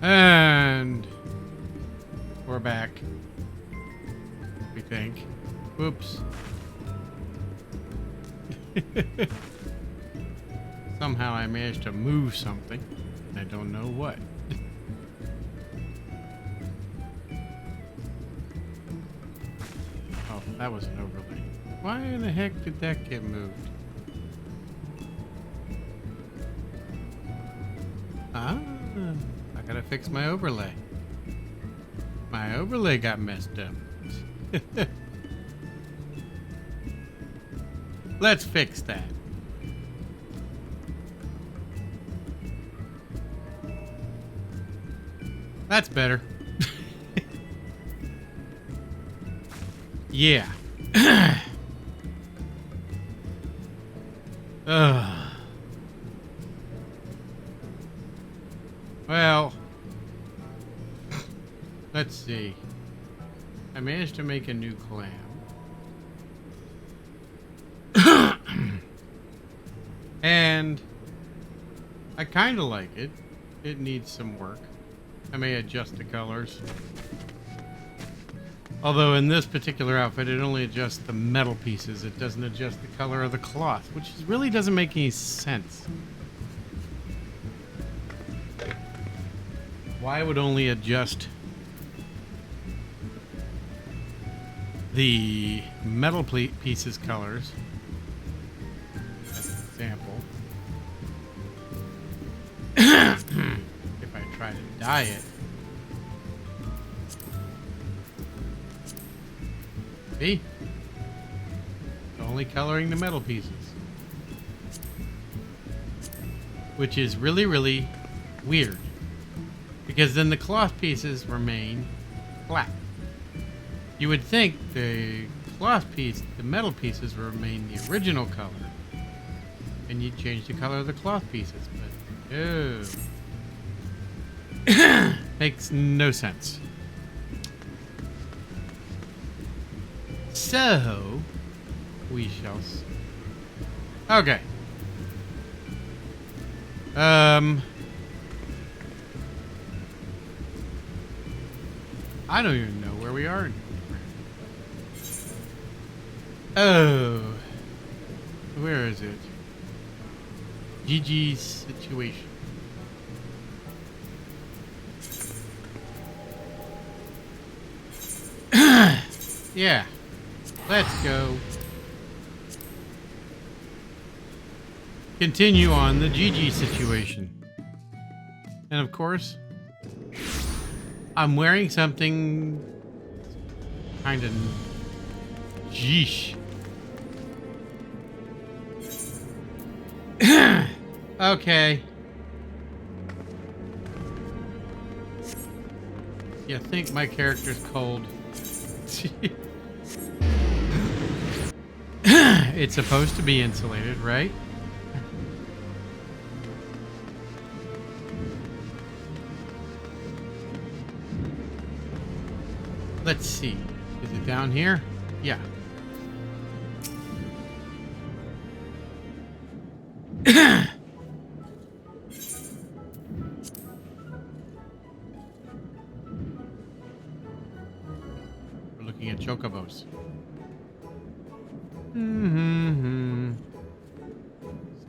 And we're back. We think. Oops. Somehow I managed to move something. I don't know what. Oh, that was an overlay. Why in the heck did that get moved? Ah, I gotta fix my overlay. My overlay got messed up. Let's fix that. That's better. Yeah. Well, let's see. I managed to make a new clam. And I kind of like it. It needs some work. I may adjust the colors. Although in this particular outfit, it only adjusts the metal pieces. It doesn't adjust the color of the cloth, which really doesn't make any sense. Why would only adjust the metal pieces colors, as an example, if I try to dye it? See? It's only coloring the metal pieces. Which is really, really weird. Because then the cloth pieces remain black. You would think the cloth piece, the metal pieces remain the original color. And you'd change the color of the cloth pieces. But no. Makes no sense. So, we shall see. Okay. I don't even know where we are. Oh. Where is it? GG's situation. Yeah. Let's go. Continue on the GG situation. And of course, I'm wearing something kind of yeesh. Okay. You think my character's cold? It's supposed to be insulated, right? Let's see. Is it down here? Yeah. We're looking at chocobos.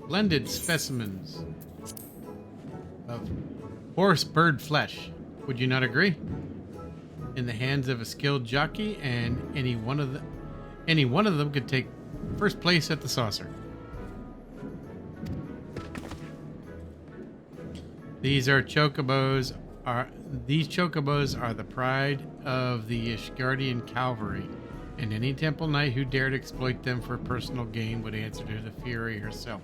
Splendid specimens of horse bird flesh. Would you not agree? In the hands of a skilled jockey, and any one of them could take first place at the saucer. These chocobos are the pride of the Ishgardian cavalry, and any temple knight who dared exploit them for personal gain would answer to the Fury herself.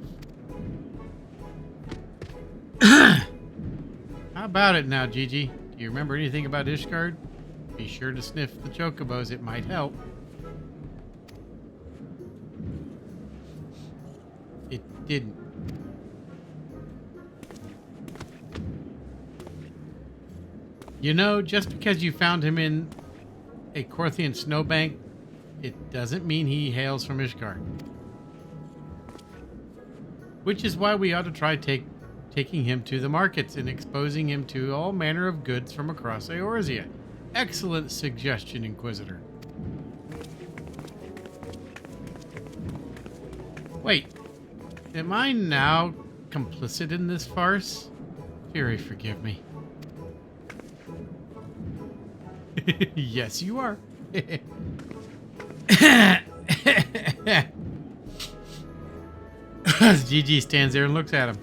How about it now, Gigi? Do you remember anything about Ishgard? Be sure to sniff the chocobos, it might help. It didn't. You know, just because you found him in a Korthian snowbank, it doesn't mean he hails from Ishgard. Which is why we ought to try take taking him to the markets and exposing him to all manner of goods from across Eorzea. Excellent suggestion, Inquisitor. Wait, am I now complicit in this farce? Fury, forgive me. Yes, you are. Gigi stands there and looks at him.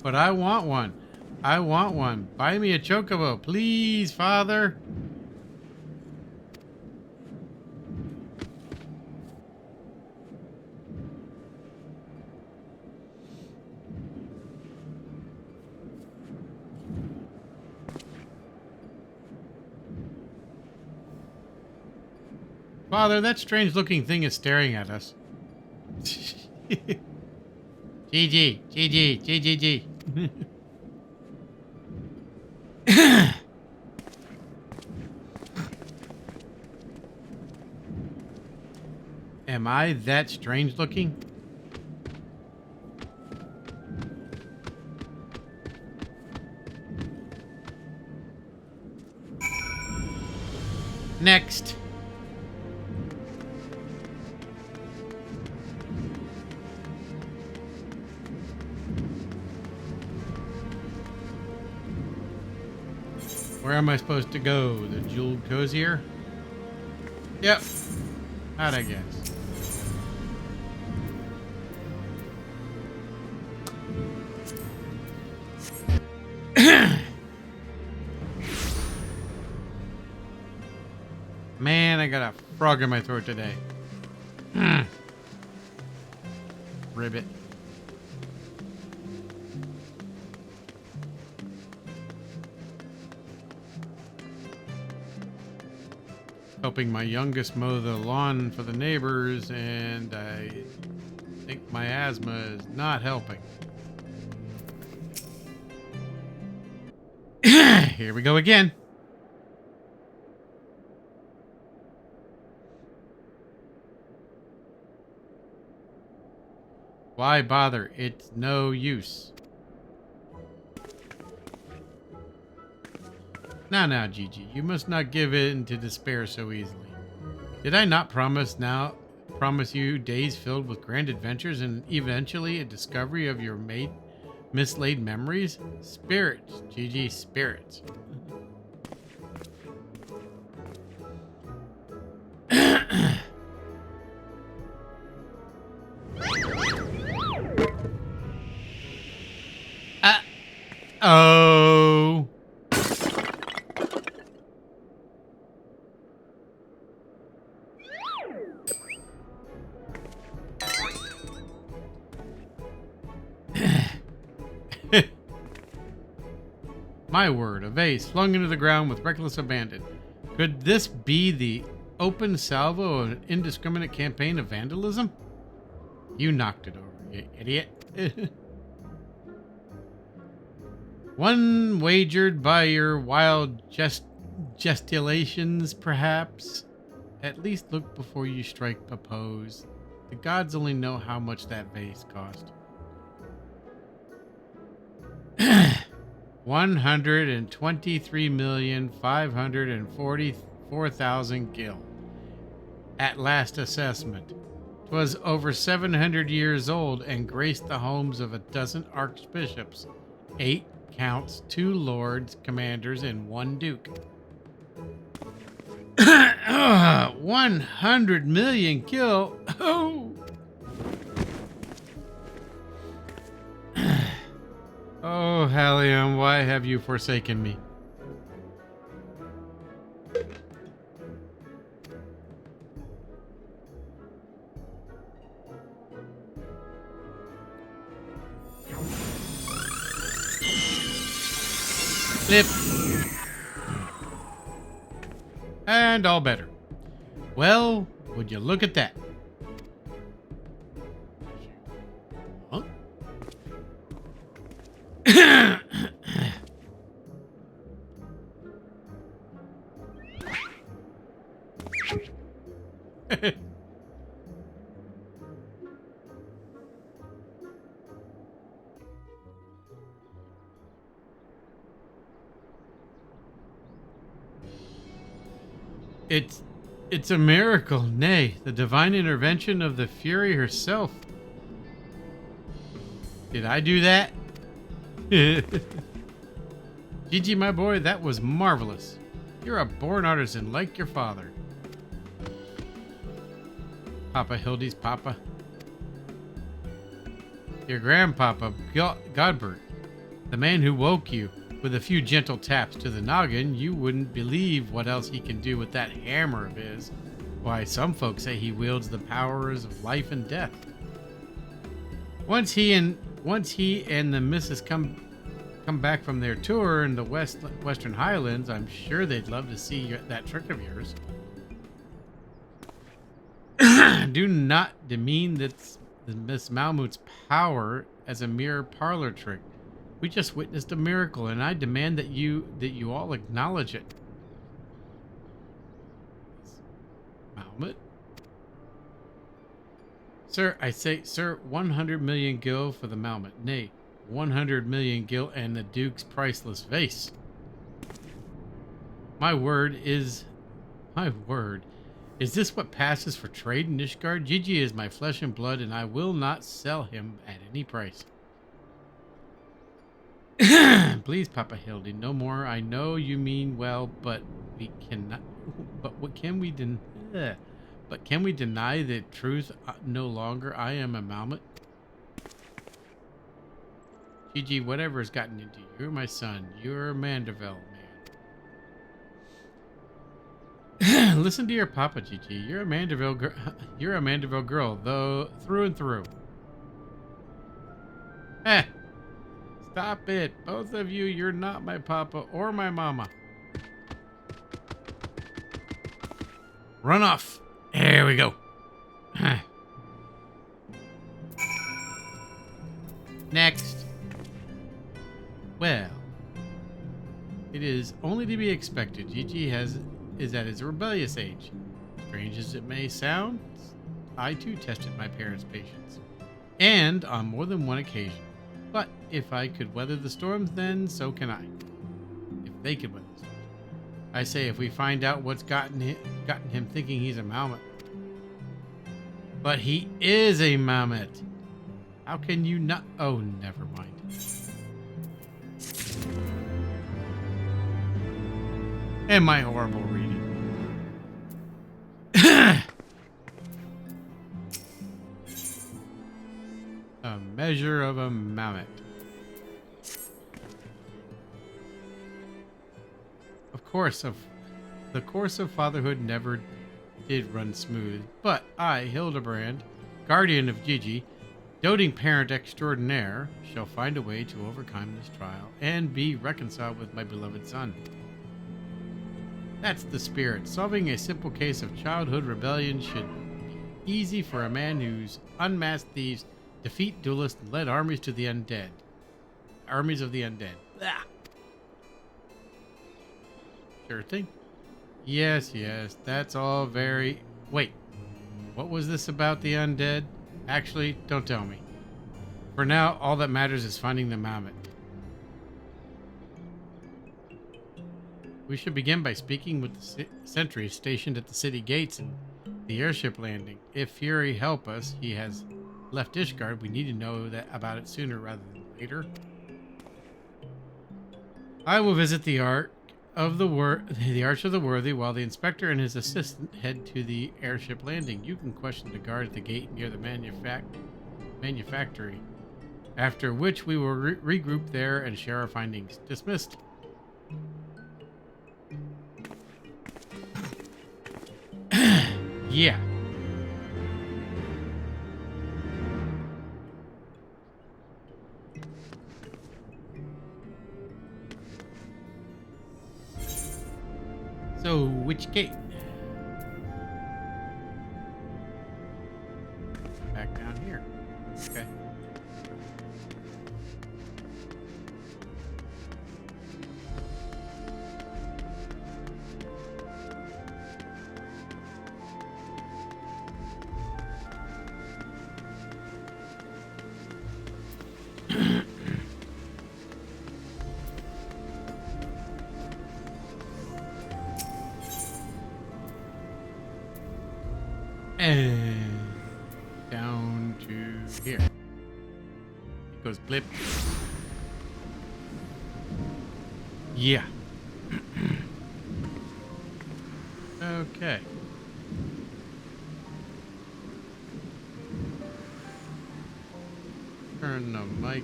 But I want one. I want one. Buy me a chocobo, please, Father. Father, that strange-looking thing is staring at us. GG. Am I that strange-looking? Next. Where am I supposed to go? The jeweled cozier? Yep. How'd I guess? Man, I got a frog in my throat today. Ribbit. Helping my youngest mow the lawn for the neighbors, and I think my asthma is not helping. Here we go again. Why bother? It's no use. Now, Gigi, you must not give in to despair so easily. Did I not promise you days filled with grand adventures and eventually a discovery of your mislaid memories? Spirits, Gigi, spirits. Oh. My word, a vase flung into the ground with reckless abandon. Could this be the open salvo of an indiscriminate campaign of vandalism? You knocked it over, you idiot. One wagered by your wild gesticulations, perhaps. At least look before you strike a pose. The gods only know how much that vase cost. 123,544,000 gil. At last assessment. 'Twas over 700 years old and graced the homes of a dozen archbishops, 8 counts, 2 lords, commanders, and 1 duke. 100 million gil. Oh. Oh, Halion, why have you forsaken me? Flip. And all better. Well, would you look at that? Huh? It's it's a miracle, nay, the divine intervention of the Fury herself. Did I do that? Gigi, my boy, that was marvelous. You're a born artisan like your father. Papa Hildy's papa. Your grandpapa, Godbert, the man who woke you. With a few gentle taps to the noggin, you wouldn't believe what else he can do with that hammer of his. Why, some folks say he wields the powers of life and death. Once he and the missus come back from their tour in the Western Highlands, I'm sure they'd love to see that trick of yours. Do not demean that Miss Malmut's power as a mere parlor trick. We just witnessed a miracle, and I demand that you all acknowledge it. Malmut? Sir, I say, sir, 100 million gil for the Malmut. Nay, 100 million gil and the Duke's priceless vase. My word. Is this what passes for trade in Ishgard? Gigi is my flesh and blood, and I will not sell him at any price. Please, Papa Hildy, no more. I know you mean well, but we cannot. But what can we deny? But can we deny the truth? No longer, I am a Malmut. Gigi, whatever has gotten into you, you're my son. You're a Manderville man. Listen to your papa, Gigi. You're a Manderville girl. You're a Manderville girl, though through and through. Eh. Stop it. Both of you, you're not my papa or my mama. Run off. There we go. Next. Well, it is only to be expected. Gigi is at his rebellious age. Strange as it may sound, I too tested my parents' patience. And on more than one occasion. But if I could weather the storms, then so can I. If they could weather the storms. I say, if we find out what's gotten him thinking he's a Malmut. But he is a Malmut. How can you not? Oh, never mind. And my horrible reading. A measure of a Malmut. The course of fatherhood never did run smooth, but I, Hildibrand, guardian of Gigi, doting parent extraordinaire, shall find a way to overcome this trial and be reconciled with my beloved son. That's the spirit. Solving a simple case of childhood rebellion should be easy for a man who's unmasked thieves, defeat duelists, and led armies of the undead. Blah. Sure thing. Yes, that's all very... Wait, what was this about the undead? Actually, don't tell me. For now, all that matters is finding the Malmut. We should begin by speaking with the sentries stationed at the city gates and the airship landing. If Fury help us, he has left Ishgard. We need to know about it sooner rather than later. I will visit the Arch of the Worthy, while the inspector and his assistant head to the airship landing. You can question the guard at the gate near the manufactory. After which we will regroup there and share our findings. Dismissed. Yeah. So, which gate? Back down here. Okay. And down to here. It goes blip. Yeah. Okay. Turn the mic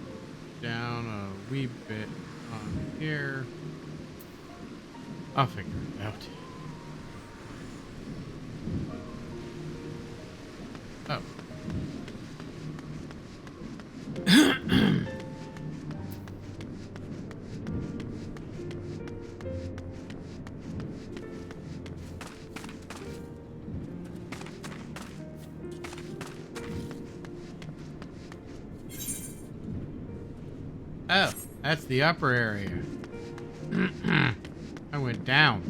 down a wee bit on here. I'll figure it out. Oh. Oh, that's the upper area. I went down.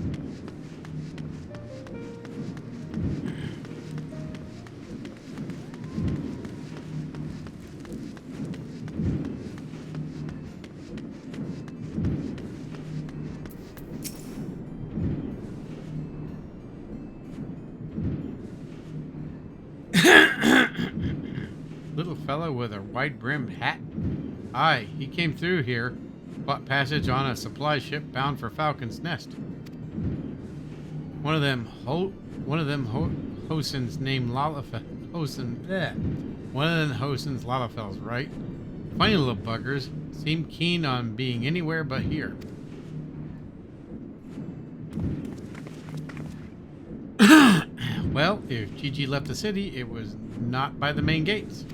Little fellow with a wide-brimmed hat. Aye, he came through here, bought passage on a supply ship bound for Falcon's Nest. One of them Hosens named Lalafell. One of them Hosens Lalafells, right? Funny little buggers. Seem keen on being anywhere but here. Well, if Gigi left the city, it was not by the main gates.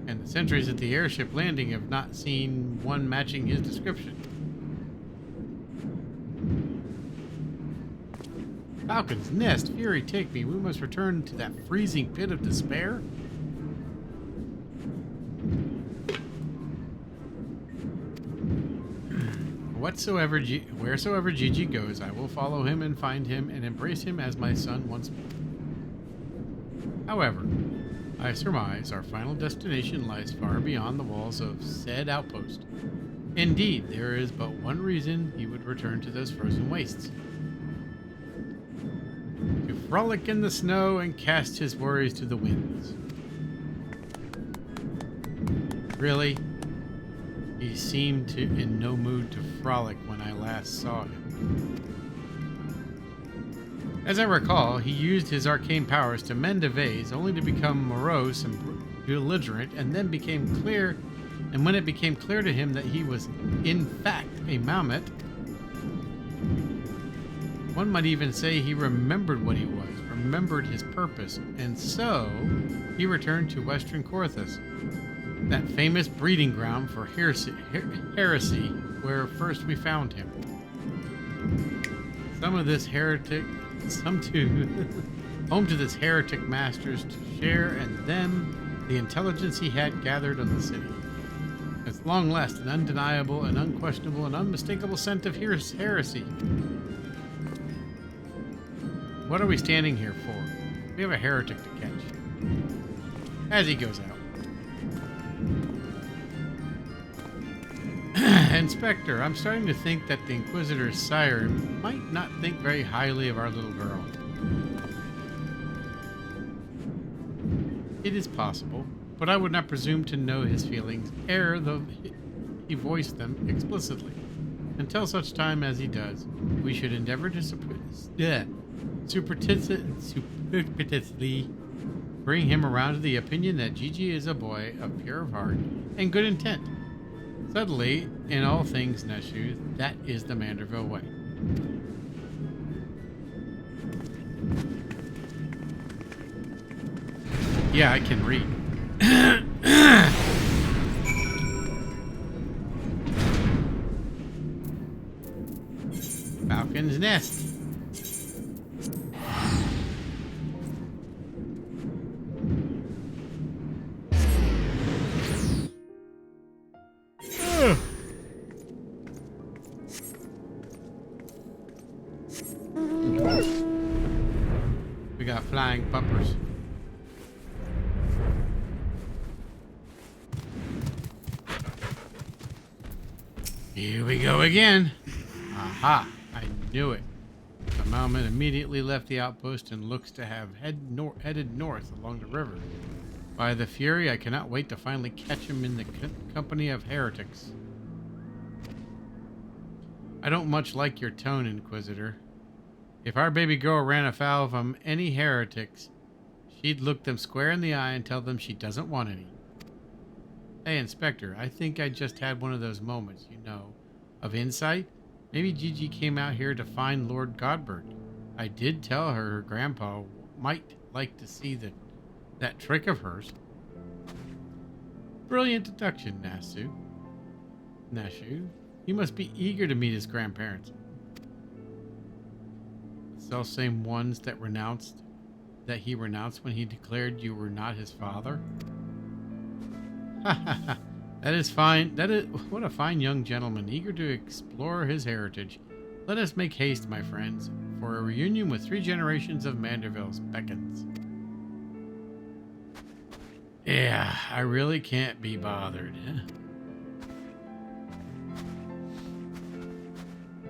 And the sentries at the airship landing have not seen one matching his description. Falcon's Nest, Fury, take me. We must return to that freezing pit of despair. Wheresoever Gigi goes, I will follow him and find him and embrace him as my son once more. However, I surmise our final destination lies far beyond the walls of said outpost. Indeed, there is but one reason he would return to those frozen wastes. To frolic in the snow and cast his worries to the winds. Really? He seemed in no mood to frolic when I last saw him. As I recall, he used his arcane powers to mend a vase, only to become morose and belligerent, and when it became clear to him that he was, in fact, a Mahomet, one might even say he remembered what he was, remembered his purpose, and so he returned to Western Korthus, that famous breeding ground for heresy, where first we found him. Home to this heretic masters to share, and then the intelligence he had gathered on the city. At long last, an undeniable and unquestionable and unmistakable scent of heresy. What are we standing here for? We have a heretic to catch. As he goes out. Inspector, I'm starting to think that the Inquisitor's sire might not think very highly of our little girl. It is possible, but I would not presume to know his feelings, ere though he voiced them explicitly. Until such time as he does, we should endeavor to superstitiously bring him around to the opinion that Gigi is a boy of pure heart and good intent. Subtly, in all things Neshu, that is the Manderville way. Yeah, I can read. Falcon's Nest. We got flying puppers. Here we go again. Aha, I knew it. The Malman immediately left the outpost and looks to have headed north along the river. By the Fury, I cannot wait to finally catch him in the company of heretics. I don't much like your tone, Inquisitor. If our baby girl ran afoul of any heretics, she'd look them square in the eye and tell them she doesn't want any. Hey, Inspector, I think I just had one of those moments, of insight. Maybe Gigi came out here to find Lord Godbert. I did tell her grandpa might like to see that trick of hers. Brilliant deduction, Nashu. He must be eager to meet his grandparents. The self-same ones that he renounced when he declared you were not his father. Ha ha ha. That is fine. What a fine young gentleman, eager to explore his heritage. Let us make haste, my friends, for a reunion with 3 generations of Mandervilles beckons. Yeah, I really can't be bothered.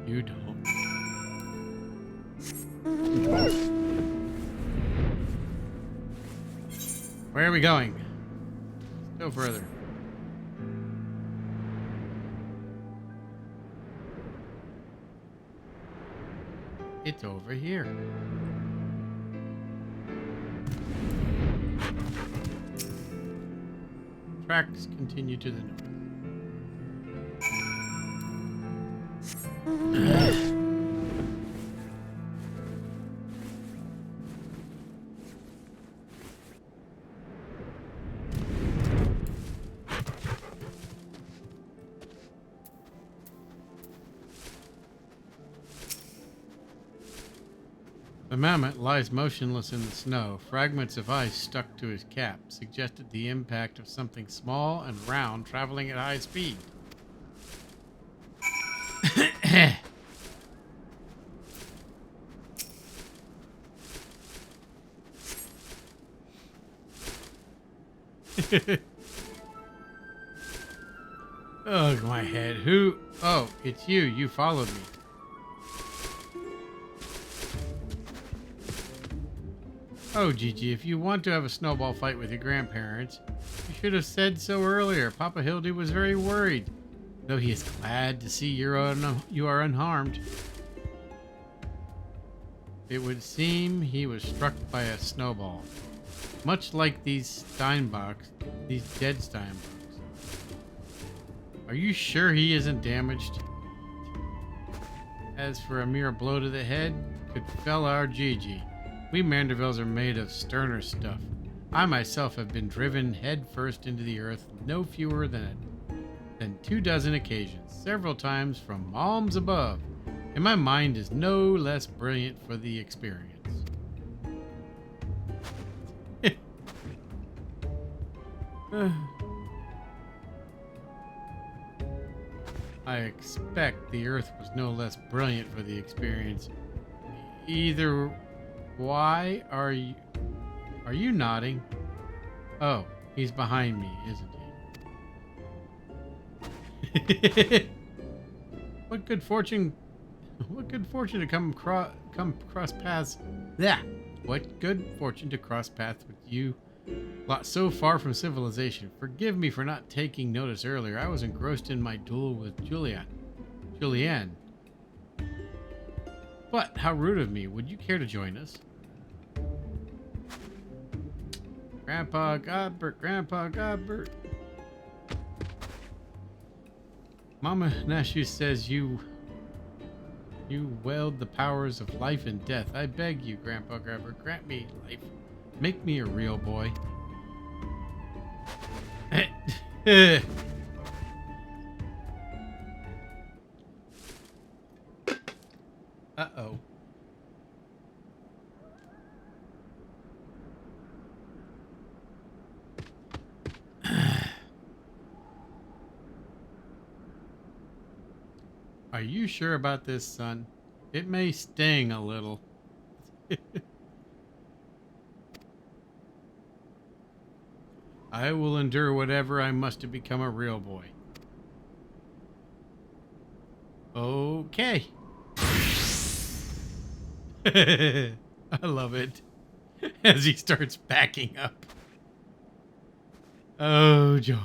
You don't. Where are we going? Still further. It's over here. Tracks continue to the north. The mammoth lies motionless in the snow. Fragments of ice stuck to his cap suggested the impact of something small and round traveling at high speed. Ugh, my head. Who? Oh, it's you. You followed me. Oh, Gigi, if you want to have a snowball fight with your grandparents, you should have said so earlier. Papa Hildy was very worried, though he is glad to see you are unharmed. It would seem he was struck by a snowball, much like these dead Steinbocks. Are you sure he isn't damaged? As for a mere blow to the head, could fell our Gigi. We Mandervilles are made of sterner stuff. I myself have been driven head first into the earth no fewer than 24 occasions, several times from alms above, and my mind is no less brilliant for the experience. I expect the earth was no less brilliant for the experience. Either. Why are you nodding? Oh, he's behind me, isn't he? What good fortune to come cross paths. Yeah. What good fortune to cross paths with you lot so far from civilization. Forgive me for not taking notice earlier. I was engrossed in my duel with Julianne. But how rude of me. Would you care to join us? Grandpa Godbert. Mama Nashu says you wield the powers of life and death. I beg you, Grandpa Godbert, grant me life. Make me a real boy. Uh-oh. Are you sure about this, son? It may sting a little. I will endure whatever I must to become a real boy. Okay. I love it. As he starts backing up. Oh, joy.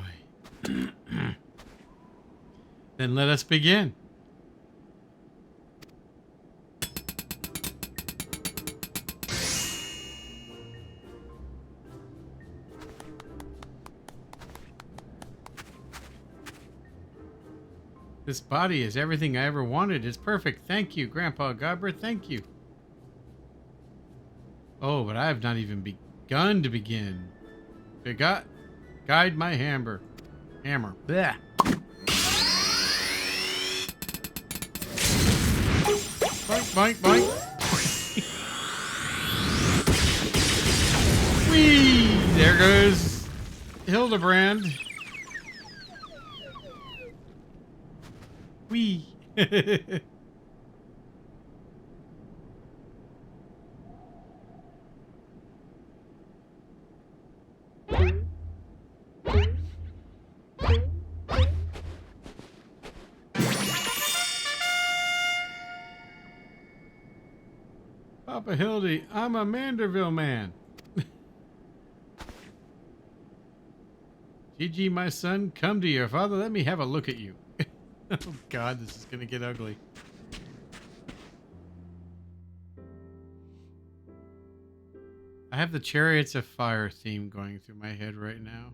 Then let us begin. This body is everything I ever wanted. It's perfect. Thank you, Grandpa Gobber. Thank you. Oh, but I have not even begun to begin. Guide my hammer. Blech. Boink, boink, boink. Whee! There goes Hildibrand. Whee! Papa Hildy, I'm a Manderville man. Gigi, my son, come to your father. Let me have a look at you. Oh, God, this is going to get ugly. I have the Chariots of Fire theme going through my head right now.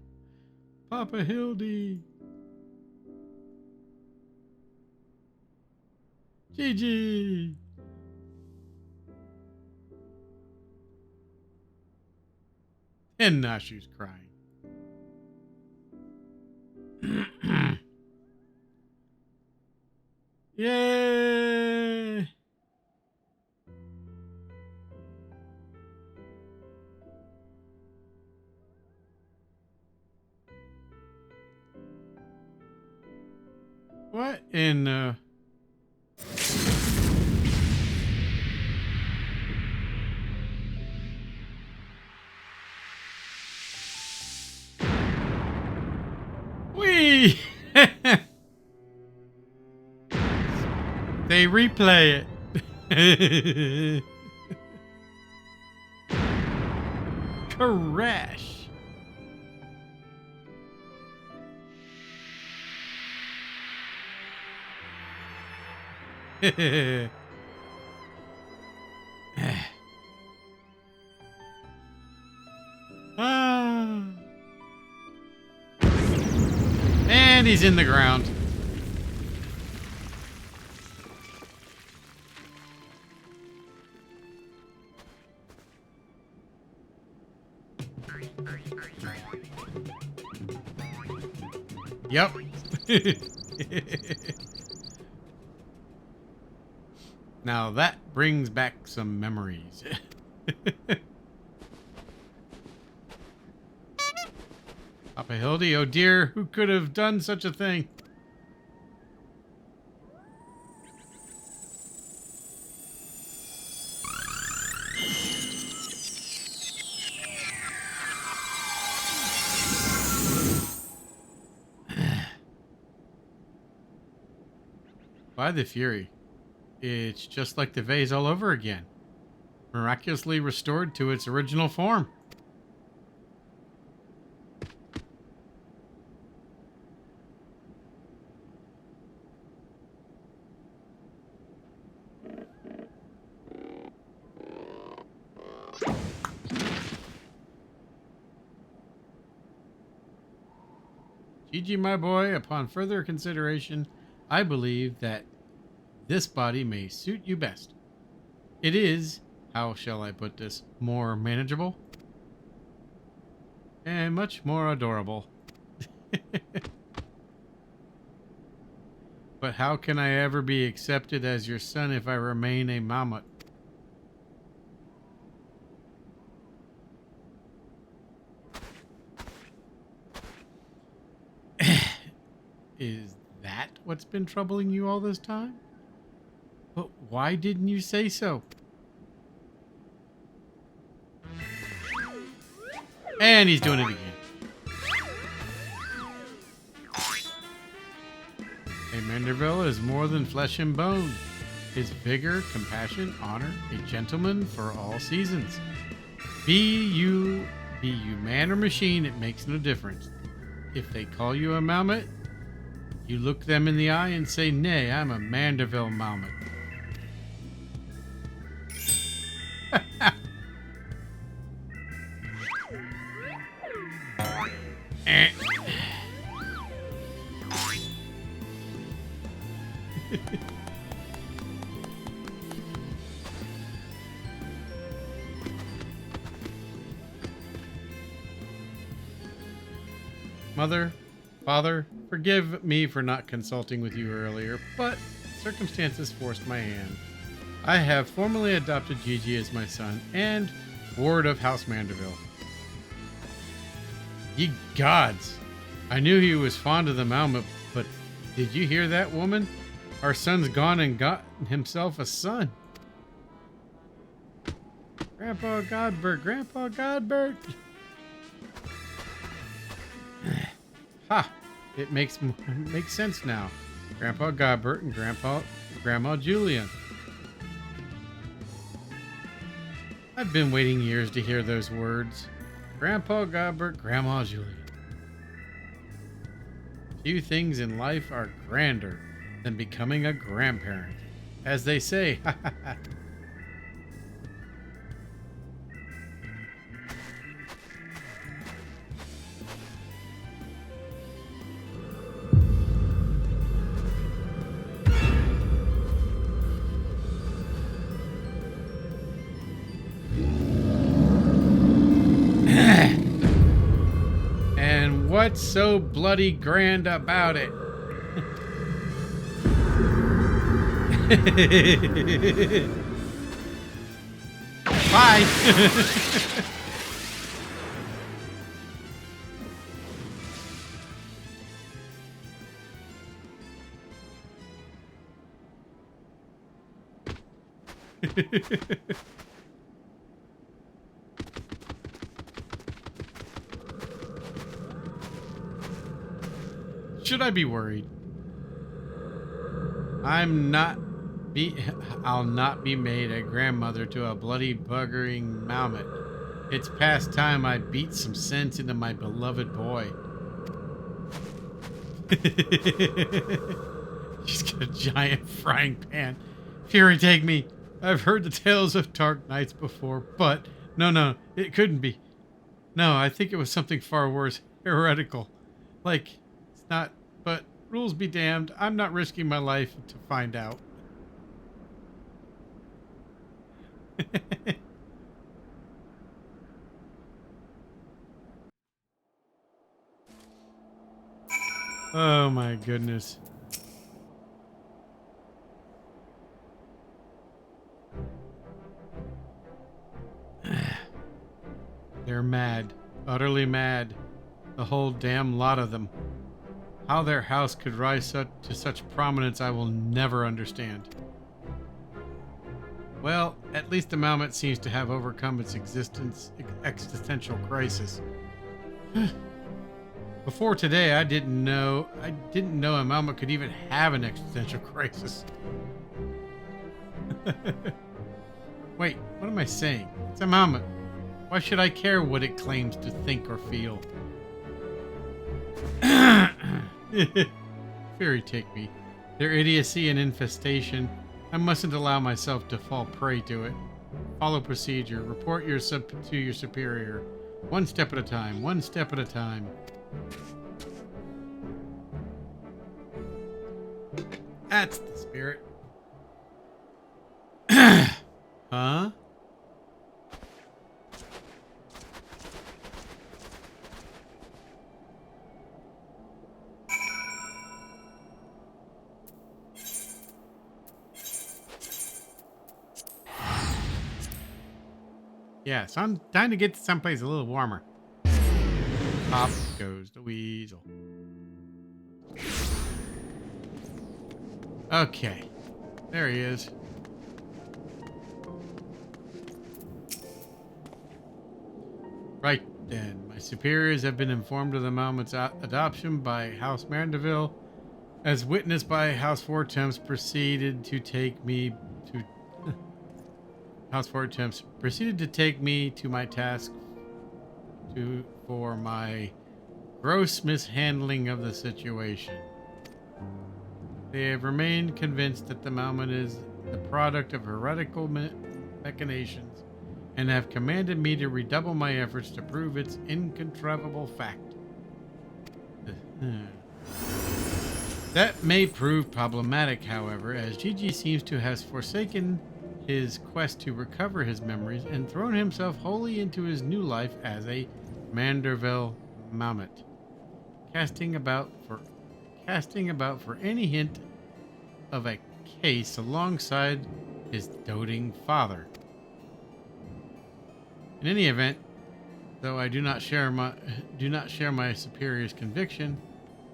Papa Hildy. Gigi. And Nashu's crying. Yay! What in Whee! They replay it. Crash. Ah. And he's in the ground. Yep. Now that brings back some memories. Papa Hildy, oh dear, who could have done such a thing? By the Fury, it's just like the vase all over again. Miraculously restored to its original form. Gigi, my boy, upon further consideration, I believe that this body may suit you best. It is, how shall I put this, more manageable and much more adorable. But how can I ever be accepted as your son if I remain a mammoth? Is that what's been troubling you all this time? But why didn't you say so? And he's doing it again. A Manderville is more than flesh and bone. his vigor, compassion, honor, a gentleman for all seasons. Be you man or machine, it makes no difference. If they call you a Malmet, you look them in the eye and say, nay, I'm a Mandeville Malmet. Mother, Father, forgive me for not consulting with you earlier, but circumstances forced my hand. I have formally adopted Gigi as my son and ward of House Mandeville. Ye gods! I knew he was fond of the Malmet, but did you hear that, woman? Our son's gone and got himself a son. Grandpa Godbert, Grandpa Godbert! Ha! It makes sense now. Grandpa Godbert and Grandma Julia. I've been waiting years to hear those words. Grandpa Godbert, Grandma Julia. Few things in life are grander than becoming a grandparent. As they say, ha ha ha. And what's so bloody grand about it? Bye. Should I be worried? I'll not be made a grandmother to a bloody buggering Malmet. It's past time I beat some sense into my beloved boy. She's got a giant frying pan. Fury take me. I've heard the tales of dark nights before, but no, it couldn't be. No, I think it was something far worse, heretical. Like, it's not, but rules be damned. I'm not risking my life to find out. Oh my goodness. They're mad. Utterly mad. The whole damn lot of them. How their house could rise to such prominence I will never understand. Well, at least the Malmet seems to have overcome its existential crisis. Before today, I didn't know a Malmet could even have an existential crisis. Wait, what am I saying? It's a Malmet. Why should I care what it claims to think or feel? Fury take me. Their idiocy and infestation. I mustn't allow myself to fall prey to it. Follow procedure. Report to your superior. One step at a time. One step at a time. That's the spirit. Huh? Yeah, so I'm trying to get to someplace a little warmer. Up goes the weasel. Okay. There he is. Right then. My superiors have been informed of the Malmet's adoption by House Mandeville. as witnessed by House Four attempts proceeded to take me to House Four attempts proceeded to take me to my task for my gross mishandling of the situation. They have remained convinced that the moment is the product of heretical machinations and have commanded me to redouble my efforts to prove its incontrovertible fact. That may prove problematic, however, as Gigi seems to have forsaken his quest to recover his memories and thrown himself wholly into his new life as a Manderville Mammoth, casting about for any hint of a case alongside his doting father. In any event, though I do not share my superior's conviction,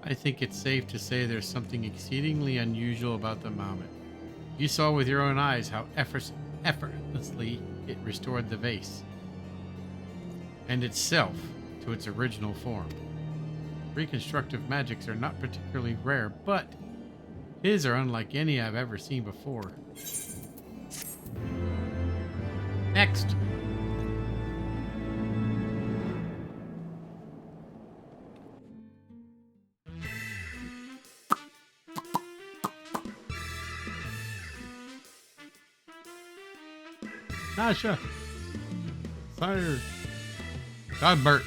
I think it's safe to say there's something exceedingly unusual about the Mammoth. You saw with your own eyes how effortlessly it restored the vase and itself to its original form. Reconstructive magics are not particularly rare, but his are unlike any I've ever seen before. Next. Nasha. Sire. Godbert.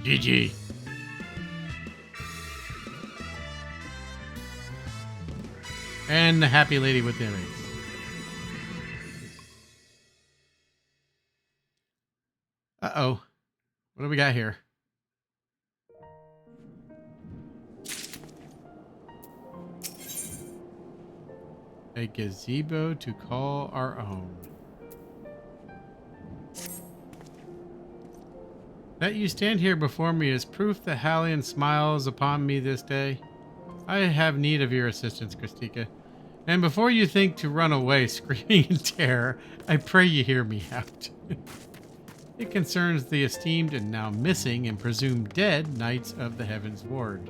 GG. And the happy lady with the earrings. Uh-oh. What do we got here? A gazebo to call our own. That you stand here before me is proof that Hallion smiles upon me this day. I have need of your assistance, Christika. And before you think to run away screaming in terror, I pray you hear me out. It concerns the esteemed and now missing and presumed dead Knights of the Heavens Ward.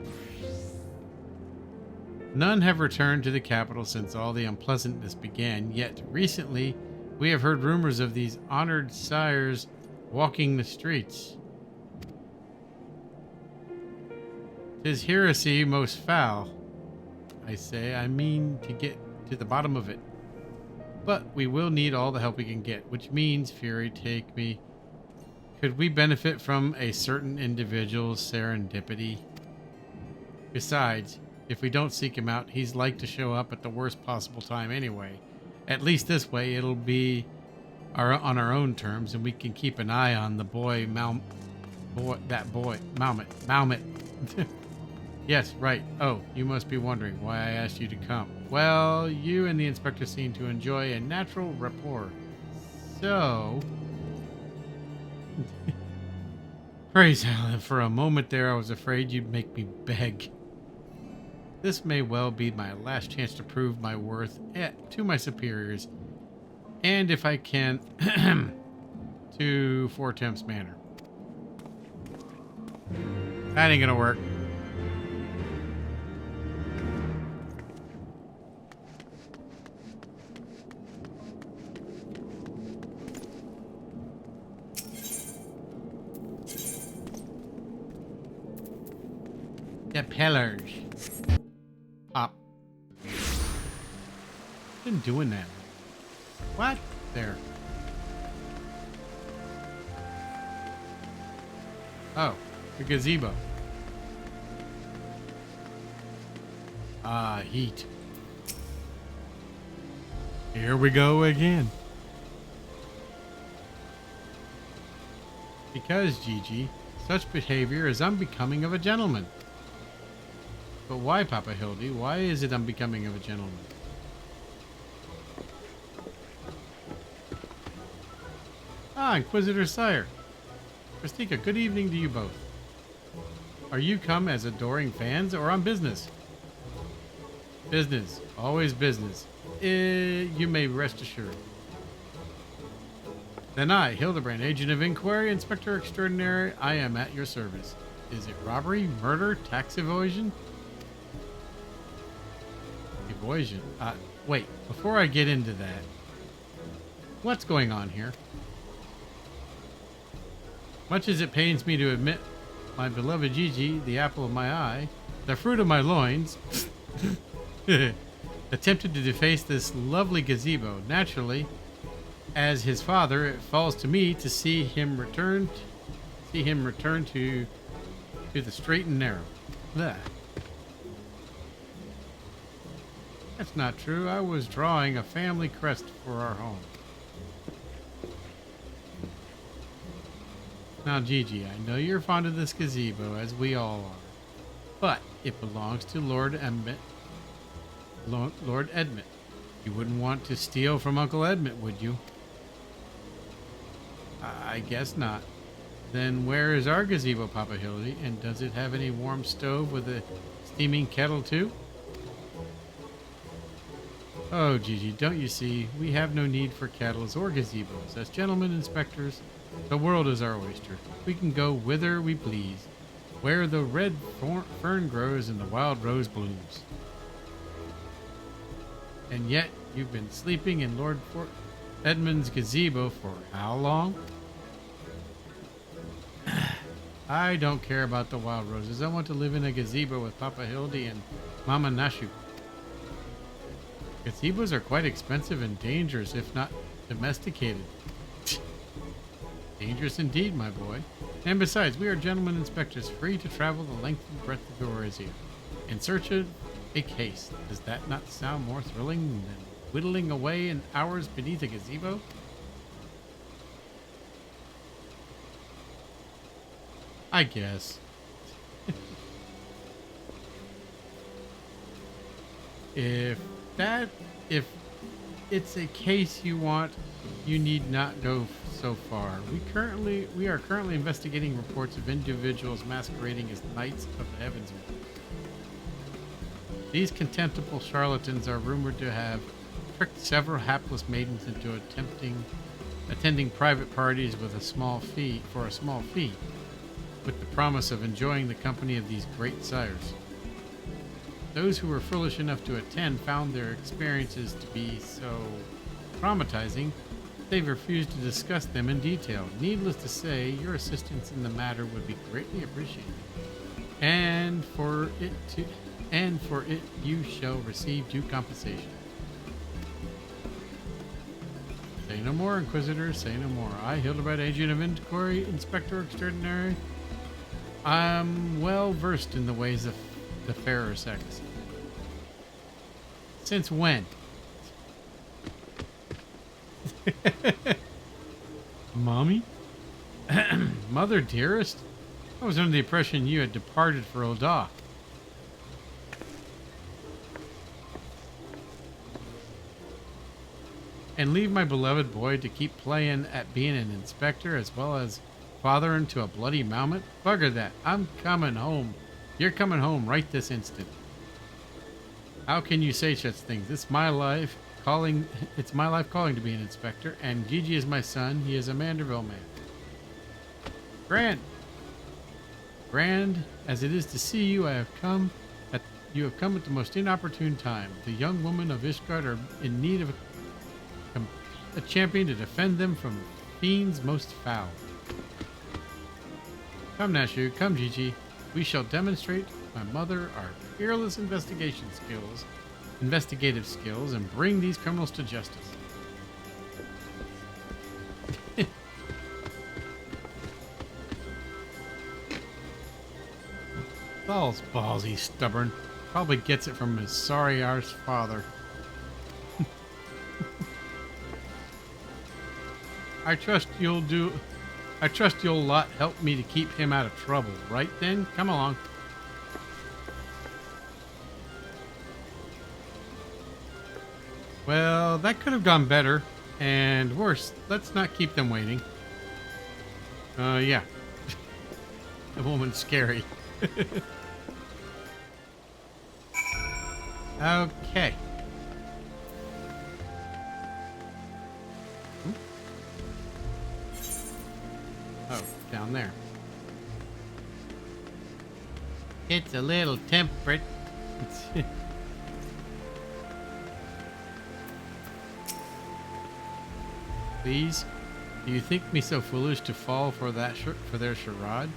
None have returned to the capital since all the unpleasantness began, yet recently we have heard rumors of these honored sires walking the streets. 'Tis heresy most foul. I mean to get to the bottom of it. But we will need all the help we can get, which means, Fury, take me. Could we benefit from a certain individual's serendipity? Besides, if we don't seek him out, he's like to show up at the worst possible time anyway. At least this way, it'll be on our own terms, and we can keep an eye on the Malmet. Yes, right. Oh, you must be wondering why I asked you to come. Well, you and the inspector seem to enjoy a natural rapport. So... Praise Helen, for a moment there I was afraid you'd make me beg. This may well be my last chance to prove my worth to my superiors, and if I can, to Four Temps Manor. That ain't gonna work. The pillars. Pop. Been doing that. What? There. Oh, the gazebo. Ah, heat. Here we go again. Because, Gigi, such behavior is unbecoming of a gentleman. But why, Papa Hildy? Why is it unbecoming of a gentleman? Ah, Inquisitor Sire. Christika, good evening to you both. Are you come as adoring fans or on business? Business. Always business. You may rest assured. Then I, Hildibrand, Agent of Inquiry, Inspector Extraordinary, I am at your service. Is it robbery, murder, tax evasion? poison. Wait, before I get into that, what's going on here? Much as it pains me to admit, my beloved Gigi, the apple of my eye, the fruit of my loins, attempted to deface this lovely gazebo. Naturally, as his father, it falls to me to see him return to the straight and narrow. Blah. That's not true. I was drawing a family crest for our home. Now, Gigi, I know you're fond of this gazebo, as we all are, but it belongs to Lord Edmund. Lord Edmund. You wouldn't want to steal from Uncle Edmund, would you? I guess not. Then where is our gazebo, Papa Hildy? And does it have any warm stove with a steaming kettle too? Oh, Gigi, don't you see? We have no need for kettles or gazebos. As gentlemen inspectors, the world is our oyster. We can go whither we please, where the red fern grows and the wild rose blooms. And yet, you've been sleeping in Lord Edmund's gazebo for how long? I don't care about the wild roses. I want to live in a gazebo with Papa Hildy and Mama Nashu. Gazebos are quite expensive and dangerous if not domesticated. Dangerous indeed, my boy. And besides, we are gentlemen inspectors, free to travel the length and breadth of Eurasia in search of a case. Does that not sound more thrilling than whittling away in hours beneath a gazebo? I guess. If it's a case you want, you need not go so far. We are currently investigating reports of individuals masquerading as knights of the heavens. These contemptible charlatans are rumored to have tricked several hapless maidens into attending private parties with a small fee, with the promise of enjoying the company of these great sires. Those who were foolish enough to attend found their experiences to be so traumatizing they've refused to discuss them in detail. Needless to say, your assistance in the matter would be greatly appreciated. And for it you shall receive due compensation. Say no more, Inquisitor, say no more. I, Hildibrand, Agent of Inquiry, Inspector Extraordinary, I'm well versed in the ways of the fairer sex. Since when? Mommy? Mother dearest? I was under the impression you had departed for Oda. And leave my beloved boy to keep playing at being an inspector as well as fathering to a bloody mammoth? Bugger that. I'm coming home. You're coming home right this instant. How can you say such things? It's my life calling to be an inspector, and Gigi is my son. He is a Manderville man. Grand as it is to see you, you have come at the most inopportune time. The young women of Ishgard are in need of a champion to defend them from fiends most foul. Come, Nashu, come, Gigi. We shall demonstrate my mother our fearless investigative skills, and bring these criminals to justice. Balls, he's stubborn. Probably gets it from his sorry arse father. I trust you'll lot help me to keep him out of trouble, right then? Come along. Well, that could have gone better, and worse. Let's not keep them waiting. Yeah. The woman's scary. Okay. Oh, down there. It's a little temperate. please? Do you think me so foolish to fall for that for their charade?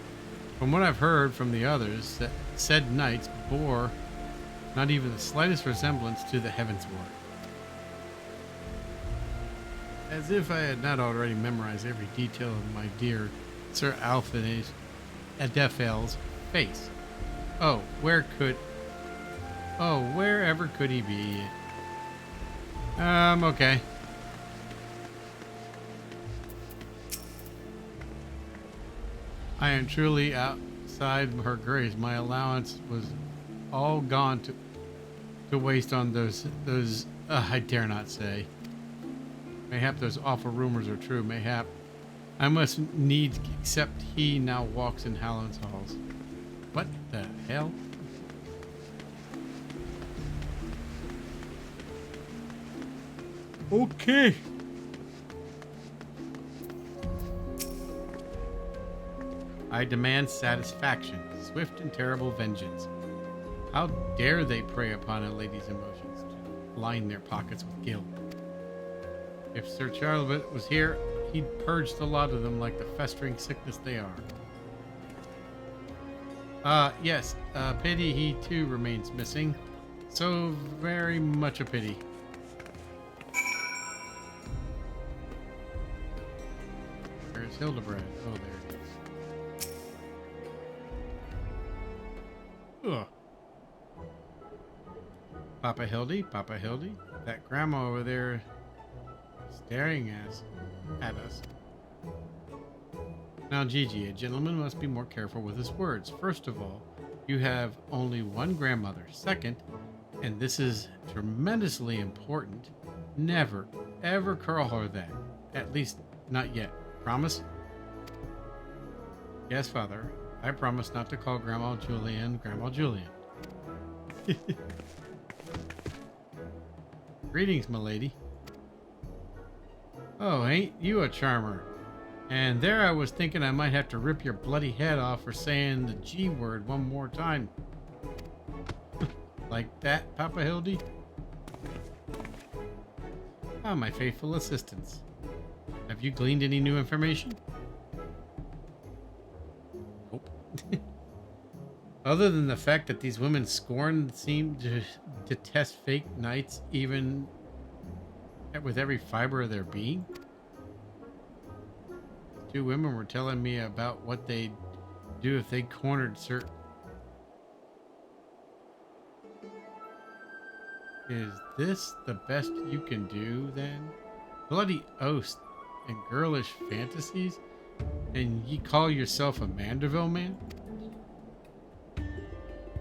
From what I've heard from the others, that said knights bore not even the slightest resemblance to the Heavens Ward. As if I had not already memorized every detail of my dear Sir Alphonse Adephel's face. Oh, wherever could he be? Okay. I am truly outside her grace. My allowance was all gone to waste on those I dare not say. Mayhap those awful rumors are true. Mayhap I must needs accept he now walks in Hallown's halls. What the hell? Okay. I demand satisfaction, swift and terrible vengeance. How dare they prey upon a lady's emotions to line their pockets with guilt? If Sir Charles was here, he'd purge the lot of them like the festering sickness they are. Yes, pity he too remains missing. So very much a pity. There's Hildibrand. Oh, there it is. Ugh. Papa Hildy, that grandma over there staring at us. Now, Gigi, a gentleman must be more careful with his words. First of all, you have only one grandmother. Second, and this is tremendously important, never, ever call her that. At least, not yet. Promise? Yes, Father. I promise not to call Grandma Julian. Greetings, milady. Oh, ain't you a charmer? And there I was thinking I might have to rip your bloody head off for saying the G word one more time. Like that, Papa Hildy? Ah, my faithful assistants. Have you gleaned any new information? Nope. Other than the fact that these women seem to detest fake knights even with every fiber of their being? Two women were telling me about what they'd do if they cornered Sir... Is this the best you can do, then? Bloody oaths and girlish fantasies? And ye call yourself a Manderville man?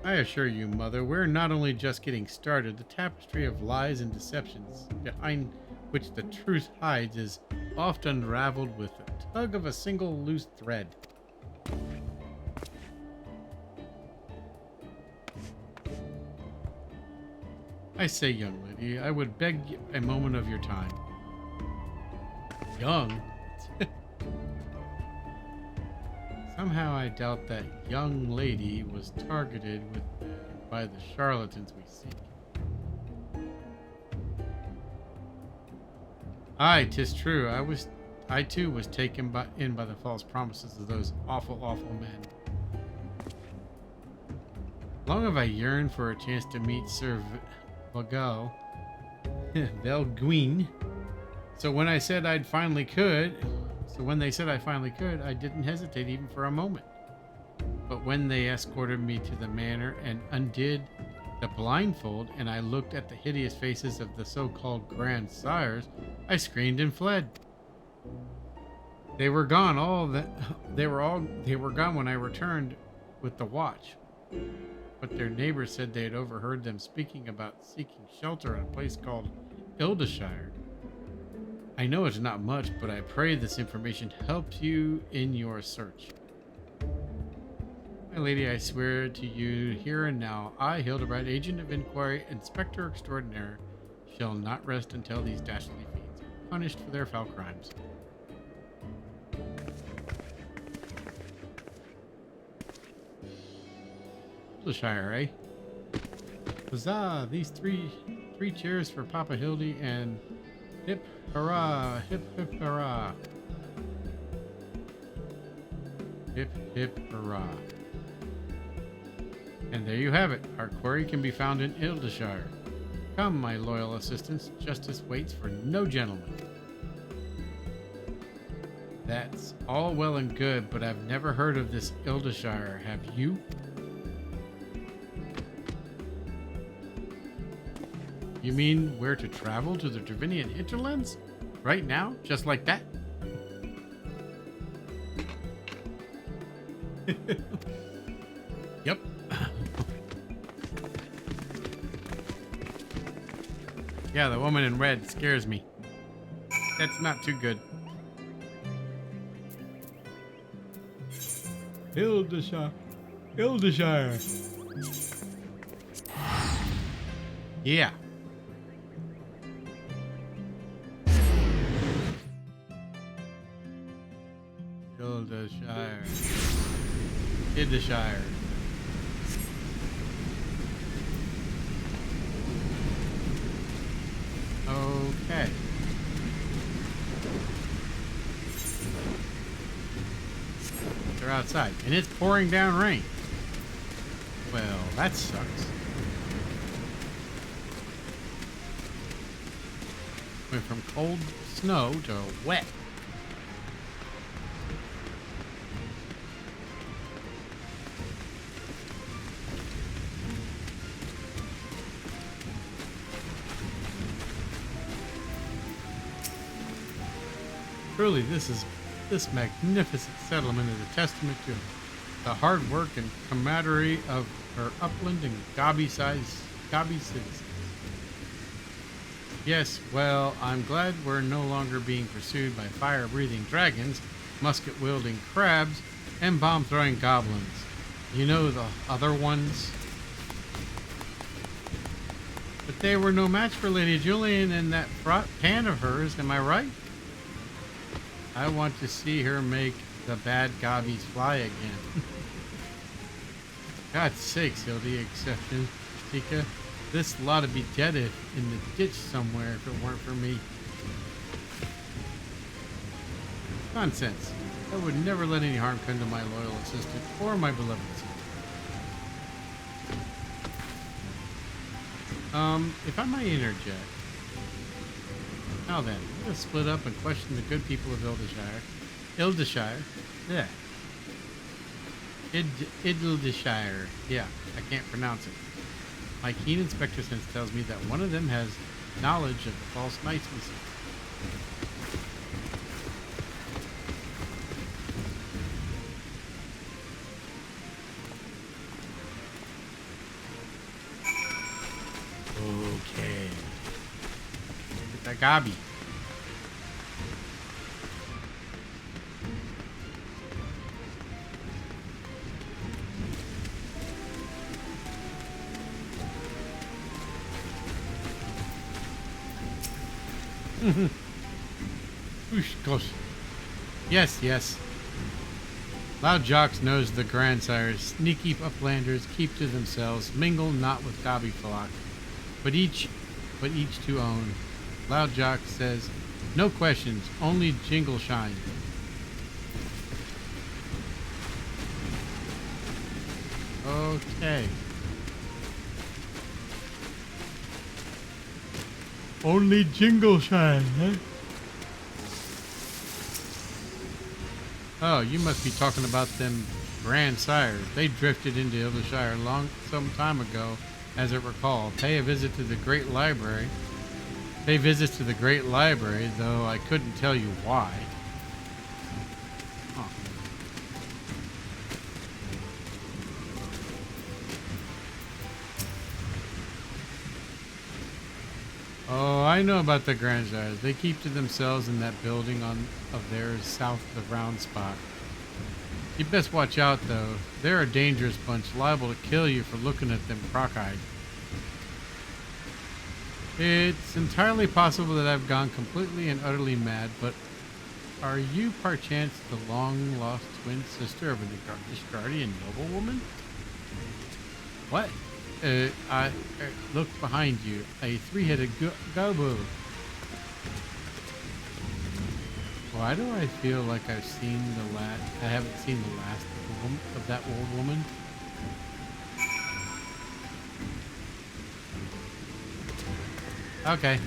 I assure you, Mother, we're not only just getting started. The tapestry of lies and deceptions behind which the truth hides is oft unraveled with the tug of a single loose thread. I say, young lady, I would beg a moment of your time. Young? Somehow I doubt that young lady was targeted by the charlatans we seek. Aye, 'tis true. I too was taken in by the false promises of those awful men. Long have I yearned for a chance to meet Sir Valguin. So when they said I finally could, I didn't hesitate even for a moment. But when they escorted me to the manor and undid the blindfold, and I looked at the hideous faces of the so-called grandsires, I screamed and fled. They were gone. They were gone when I returned with the watch. But their neighbors said they had overheard them speaking about seeking shelter in a place called Hildibrand. I know it's not much, but I pray this information helps you in your search. My lady, I swear to you here and now, I, Hildibrand, agent of inquiry, inspector extraordinaire, shall not rest until these dastardly fiends are punished for their foul crimes. Shire, eh? Huzzah! These three cheers for Papa Hildy and Pip Hurrah! Hip hip hurrah! Hip hip hurrah! And there you have it. Our quarry can be found in Hildibrand. Come, my loyal assistants. Justice waits for no gentleman. That's all well and good, but I've never heard of this Hildibrand. Have you? You mean where to travel to the Dravinian hinterlands? Right now? Just like that? Yep. Yeah, the woman in red scares me. That's not too good. Hildibrand. Yeah. Hildibrand. Okay. They're outside, and it's pouring down rain. Well, that sucks. Went from cold snow to wet. Truly, this magnificent settlement is a testament to the hard work and camaraderie of her upland and gobby citizens. Yes, well, I'm glad we're no longer being pursued by fire-breathing dragons, musket-wielding crabs, and bomb-throwing goblins. You know, the other ones. But they were no match for Lady Julian and that fraught pan of hers, am I right? I want to see her make the bad gobbies fly again. God's sakes, Hildy, exception, Tika. This lot'd be dead in the ditch somewhere if it weren't for me. Nonsense. I would never let any harm come to my loyal assistant or my beloved sister. If I might interject. Now then, let's split up and question the good people of Hildibrand. Yeah. Hildibrand. Yeah, I can't pronounce it. My keen inspector sense tells me that one of them has knowledge of the false knights we see. Okay. Get that gobby. Gosh. Yes, yes. Loud Jocks knows the grandsires. Sneaky uplanders keep to themselves, mingle not with gobby flock, but each to own. Loud Jock says, no questions, only jingle shine. Okay. Only jingle shine, huh? Oh, you must be talking about them grandsires. They drifted into Hildibrand some time ago, as I recall. Pay visits to the Great Library, though I couldn't tell you why. Huh. Oh, I know about the grandsires. They keep to themselves in that building of theirs south of the round spot. You best watch out, though. They're a dangerous bunch, liable to kill you for looking at them crock-eyed. It's entirely possible that I've gone completely and utterly mad, but are you perchance the long-lost twin sister of an Ishgardian noblewoman? What? Look behind you. A three-headed gobbo. Why do I feel like I've seen the last? I haven't seen the last of that old woman. Okay.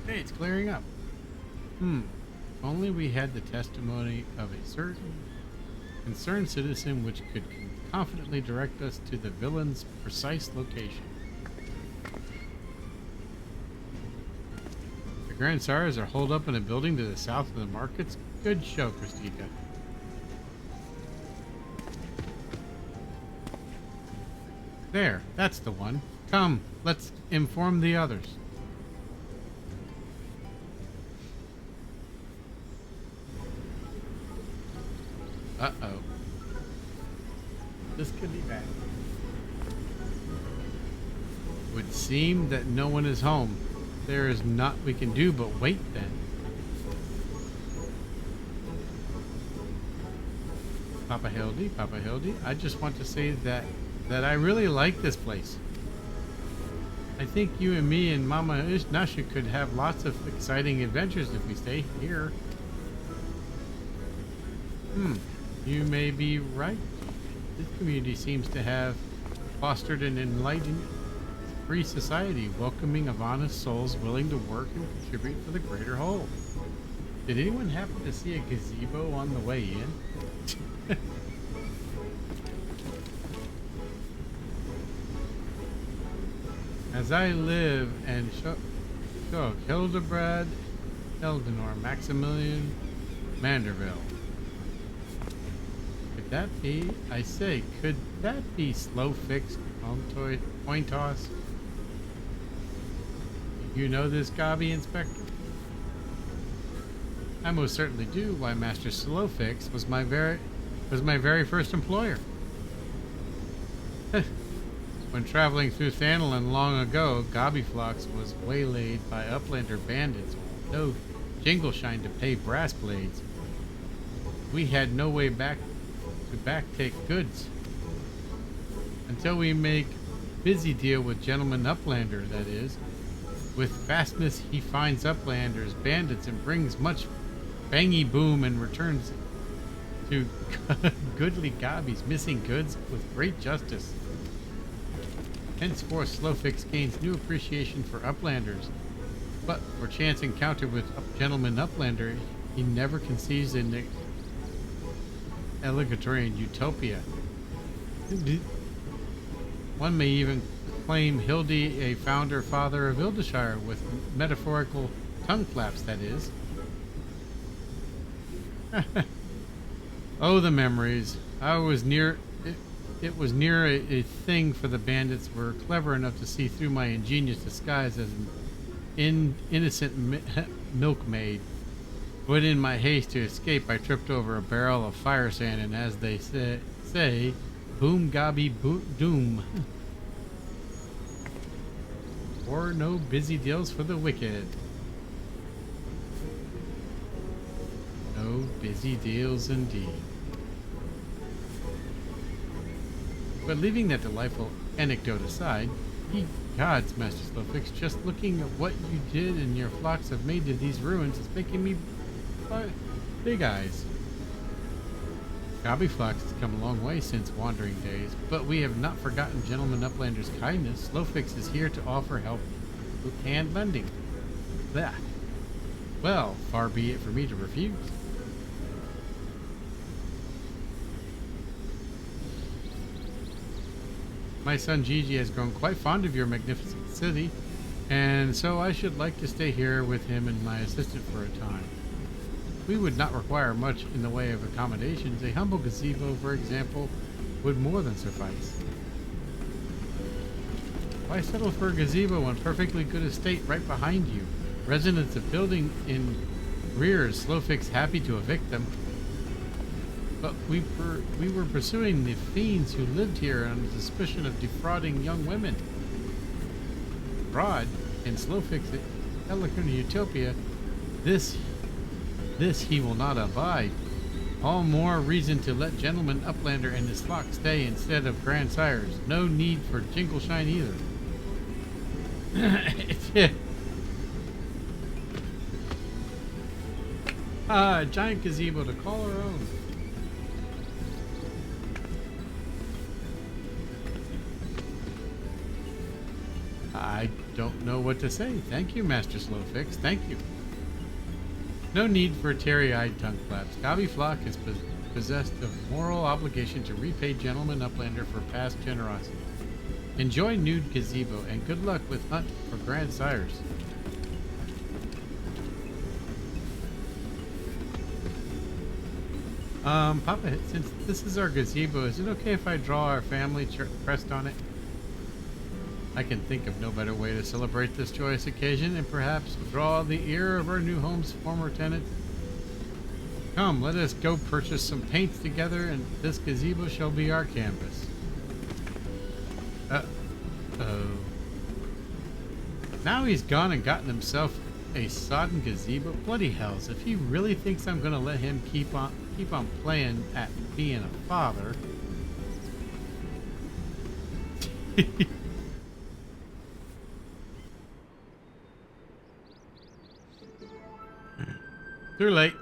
Hey, it's clearing up. Only we had the testimony of a certain concerned citizen which could confidently direct us to the villain's precise location. The Grand Tsars are holed up in a building to the south of the markets. Good show, Christika. There, that's the one. Come, let's inform the others. Uh-oh. This could be bad. Would seem that no one is home. There is naught we can do but wait then. Papa Hildy, I just want to say that I really like this place. I think you and me and Mama Nasha could have lots of exciting adventures if we stay here. You may be right. This community seems to have fostered an enlightened, free society, welcoming of honest souls willing to work and contribute for the greater whole. Did anyone happen to see a gazebo on the way in? As I live and show Hildibrand, Eldenor, Maximilian, Manderville. Could that be, I say, could that be Slow Fix, Coin Toss? You know this Gobby, Inspector? I most certainly do. Why, Master Slowfix was my very first employer. When traveling through Thanalin long ago, Gobbyflox was waylaid by Uplander bandits with no jingle shine to pay brass blades. We had no way back to backtake goods until we make busy deal with gentleman Uplander, that is. With fastness he finds Uplanders, bandits, and brings much bangy boom and returns to goodly Gobbies missing goods with great justice. Henceforth Slowfix gains new appreciation for Uplanders, but for chance encounter with gentleman Uplander, he never conceives an Elegatorian utopia. One may even claim Hildy a founder father of Ildeshire, with metaphorical tongue flaps, that is. Oh, the memories. I was near... It was near a thing for the bandits were clever enough to see through my ingenious disguise as an innocent milkmaid. But in my haste to escape, I tripped over a barrel of fire sand, and as they say, boom gobby doom. Or no busy deals for the wicked. No busy deals indeed. But leaving that delightful anecdote aside, ye gods, Master Slowfix, just looking at what you did and your flocks have made to these ruins is making me big eyes. Gobbyflox has come a long way since wandering days, but we have not forgotten gentleman Uplander's kindness. Slowfix is here to offer help with hand lending. Blah. Well, far be it for me to refuse. My son Gigi has grown quite fond of your magnificent city, and so I should like to stay here with him and my assistant for a time. We would not require much in the way of accommodations. A humble gazebo, for example, would more than suffice. Why settle for a gazebo in perfectly good estate right behind you? Residents of building in rear is Slowfix happy to evict them. But we were pursuing the fiends who lived here on suspicion of defrauding young women. Fraud? and slow fix it, Elegant Utopia, this he will not abide. All more reason to let Gentleman Uplander and his flock stay instead of grandsires. No need for Jingleshine either. A giant gazebo to call our own. I don't know what to say. Thank you, Master Slowfix. Thank you. No need for teary-eyed tongue flaps. Gobby Flock is possessed of moral obligation to repay Gentleman Uplander for past generosity. Enjoy nude gazebo and good luck with hunt for grandsires. Papa, since this is our gazebo, is it okay if I draw our family crest on it? I can think of no better way to celebrate this joyous occasion and perhaps draw the ear of our new home's former tenants. Come, let us go purchase some paints together and this gazebo shall be our canvas. Uh-oh. Now he's gone and gotten himself a sodden gazebo. Bloody hells, if he really thinks I'm gonna let him keep on playing at being a father. Too late.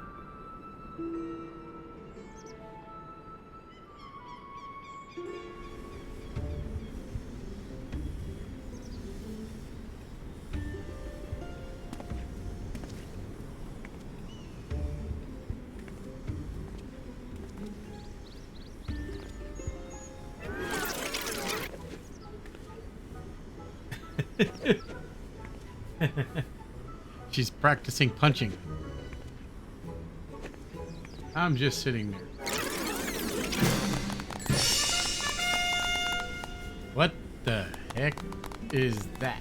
She's practicing punching. I'm just sitting there. What the heck is that?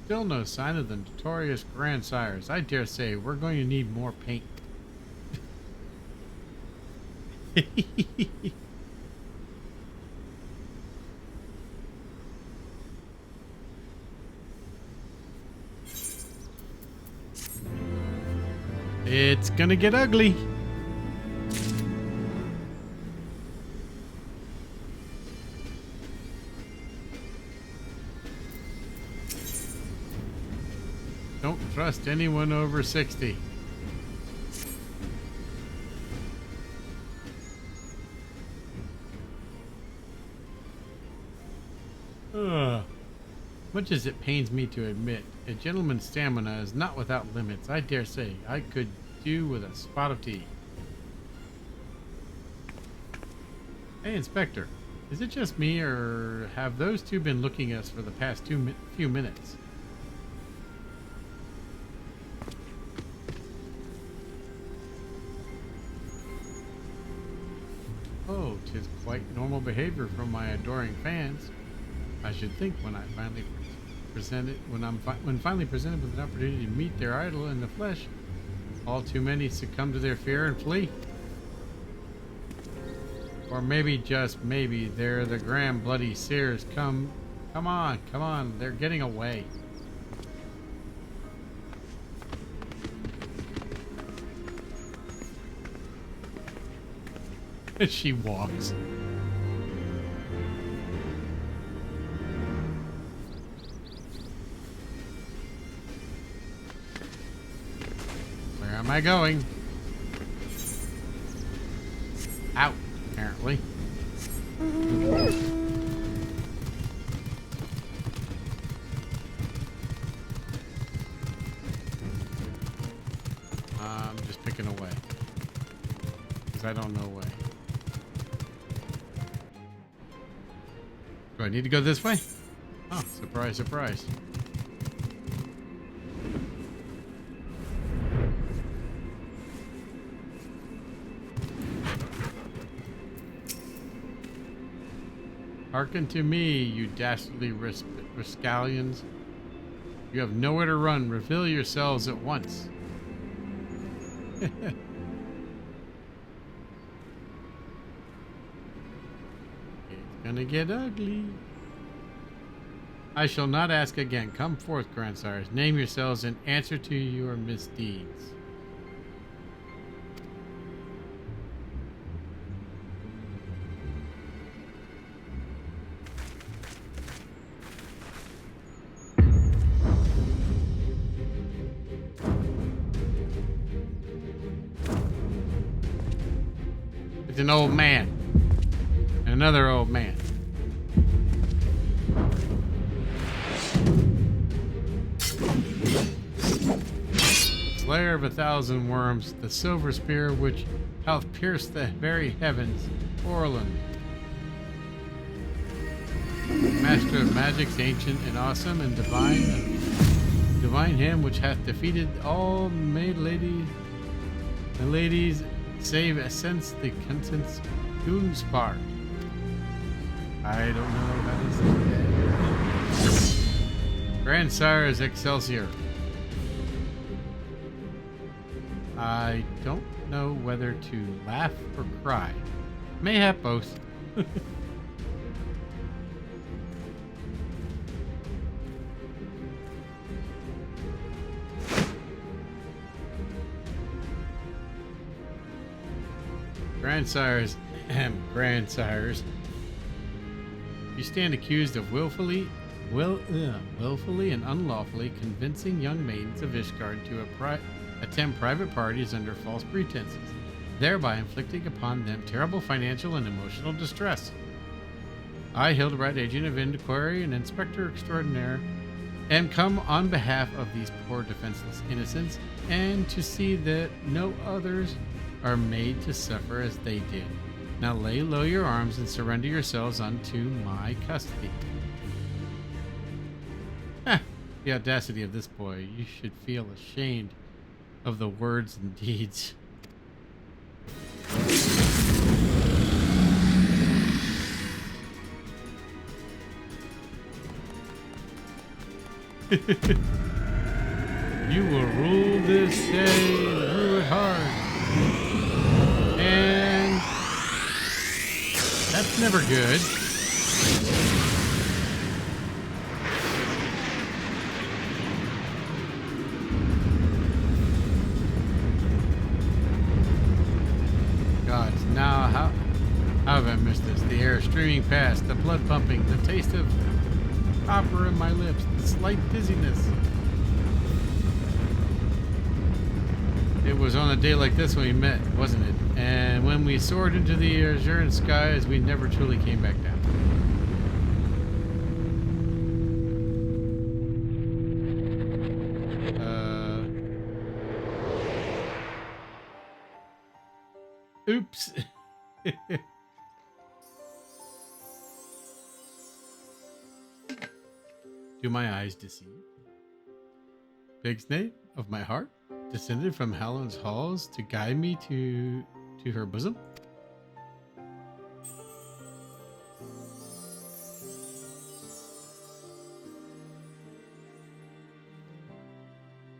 Still no sign of the notorious grandsires. I dare say we're going to need more paint. It's gonna get ugly. Don't trust anyone over 60. Much as it pains me to admit, a gentleman's stamina is not without limits. I dare say I could do with a spot of tea. Hey, Inspector. Is it just me, or have those two been looking at us for the past few minutes? Oh, 'tis quite normal behavior from my adoring fans. I should think when finally presented with an opportunity to meet their idol in the flesh, all too many succumb to their fear and flee. Or maybe, just maybe, they're the grand bloody seers. Come on, they're getting away. As she walks. Where am I going? Out, apparently. I'm just picking away. Because I don't know way. Do I need to go this way? Oh, surprise, surprise. Hearken to me, you dastardly rascallions. You have nowhere to run. Reveal yourselves at once. It's gonna get ugly. I shall not ask again. Come forth, grandsires. Name yourselves and answer to your misdeeds. It's an old man. Another old man. Slayer of 1,000 worms, the silver spear which hath pierced the very heavens, Orland. Master of magics, ancient and awesome and divine him which hath defeated all ladies save since the contents Goonspar. I don't know how to say that. Grandsire's Excelsior. I don't know whether to laugh or cry. Mayhap both. Grandsires, you stand accused of willfully and unlawfully convincing young maidens of Ishgard to attend private parties under false pretenses, thereby inflicting upon them terrible financial and emotional distress. I, Hildibrand, agent of inquiry and inspector extraordinaire, am come on behalf of these poor defenseless innocents, and to see that no others are made to suffer as they did. Now lay low your arms and surrender yourselves unto my custody. The audacity of this boy. You should feel ashamed of the words and deeds. You will rule this day and rule it hard. And that's never good. God, now how have I missed this? The air streaming past, the blood pumping, the taste of copper in my lips, the slight dizziness. It was on a day like this when we met, wasn't it? And when we soared into the azure skies, we never truly came back down. Oops. Do my eyes deceive? Pigsney of my heart, descended from Helen's halls to guide me to her bosom?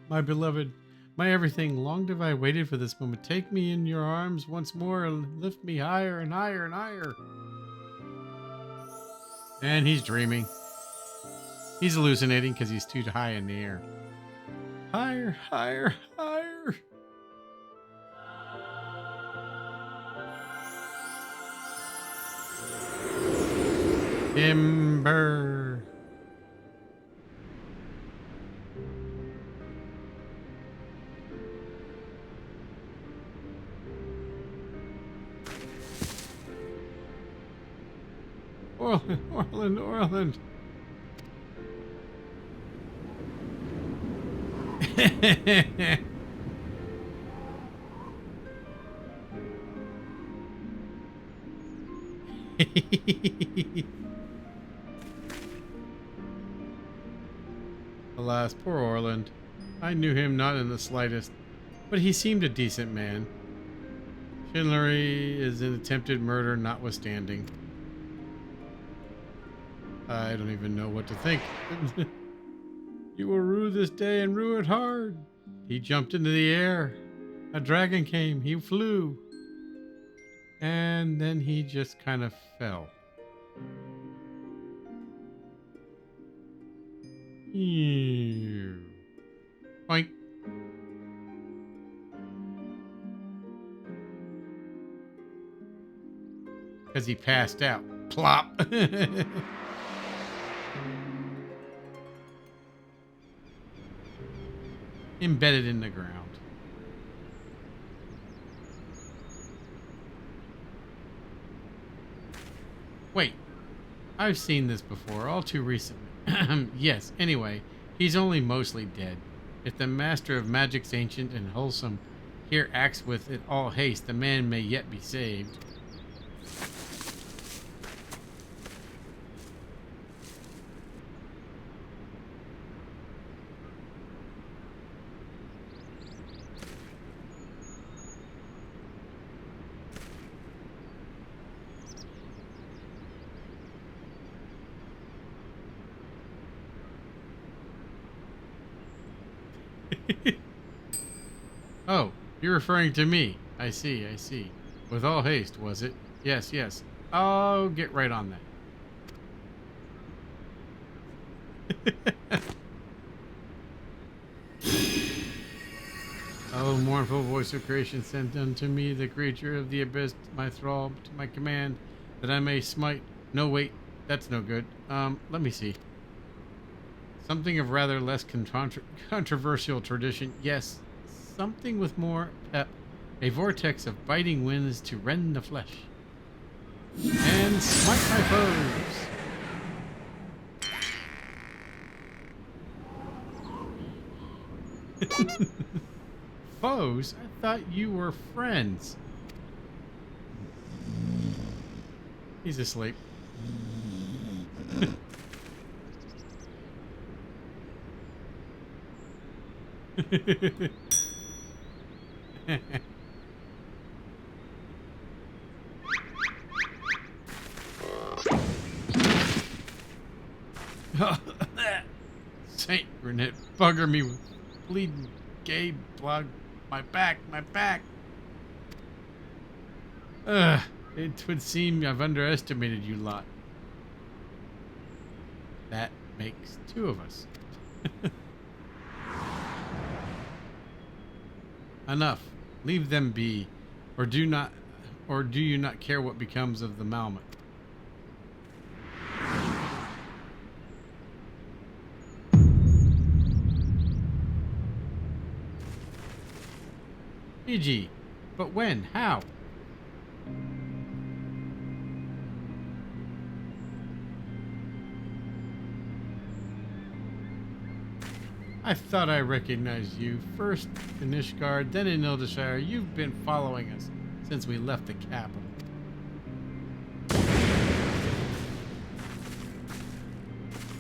My beloved, my everything, long have I waited for this moment. Take me in your arms once more and lift me higher and higher and higher. And he's dreaming. He's hallucinating because he's too high in the air. Higher, higher, higher. Timber. Orland. Alas, poor Orland. I knew him not in the slightest, but he seemed a decent man. Chivalry is an attempted murder notwithstanding. I don't even know what to think. You will rue this day and rue it hard. He jumped into the air. A dragon came. He flew. And then he just kind of fell. Boink. Because he passed out. Plop. Embedded in the ground. Wait. I've seen this before, all too recently. Yes, anyway, he's only mostly dead. If the master of magic's ancient and wholesome here acts with it all haste, the man may yet be saved. Oh, you're referring to me. I see, I see. With all haste, was it? Yes, yes. I'll get right on that. Oh, mournful voice of creation, sent unto me the creature of the abyss, my thrall, to my command, that I may smite. No, wait, that's no good. Let me see. Something of rather less controversial tradition. Yes, something with more pep. A vortex of biting winds to rend the flesh. And smite my foes. Foes? I thought you were friends. He's asleep. Saint Burnett, bugger me with bleeding gay blood. My back, my back. It would seem I've underestimated you lot. That makes two of us. Enough. Leave them be, or do you not care what becomes of the Malmut? PG. But when? How? I thought I recognized you. First in Ishgard, then in Ildashire. You've been following us since we left the capital.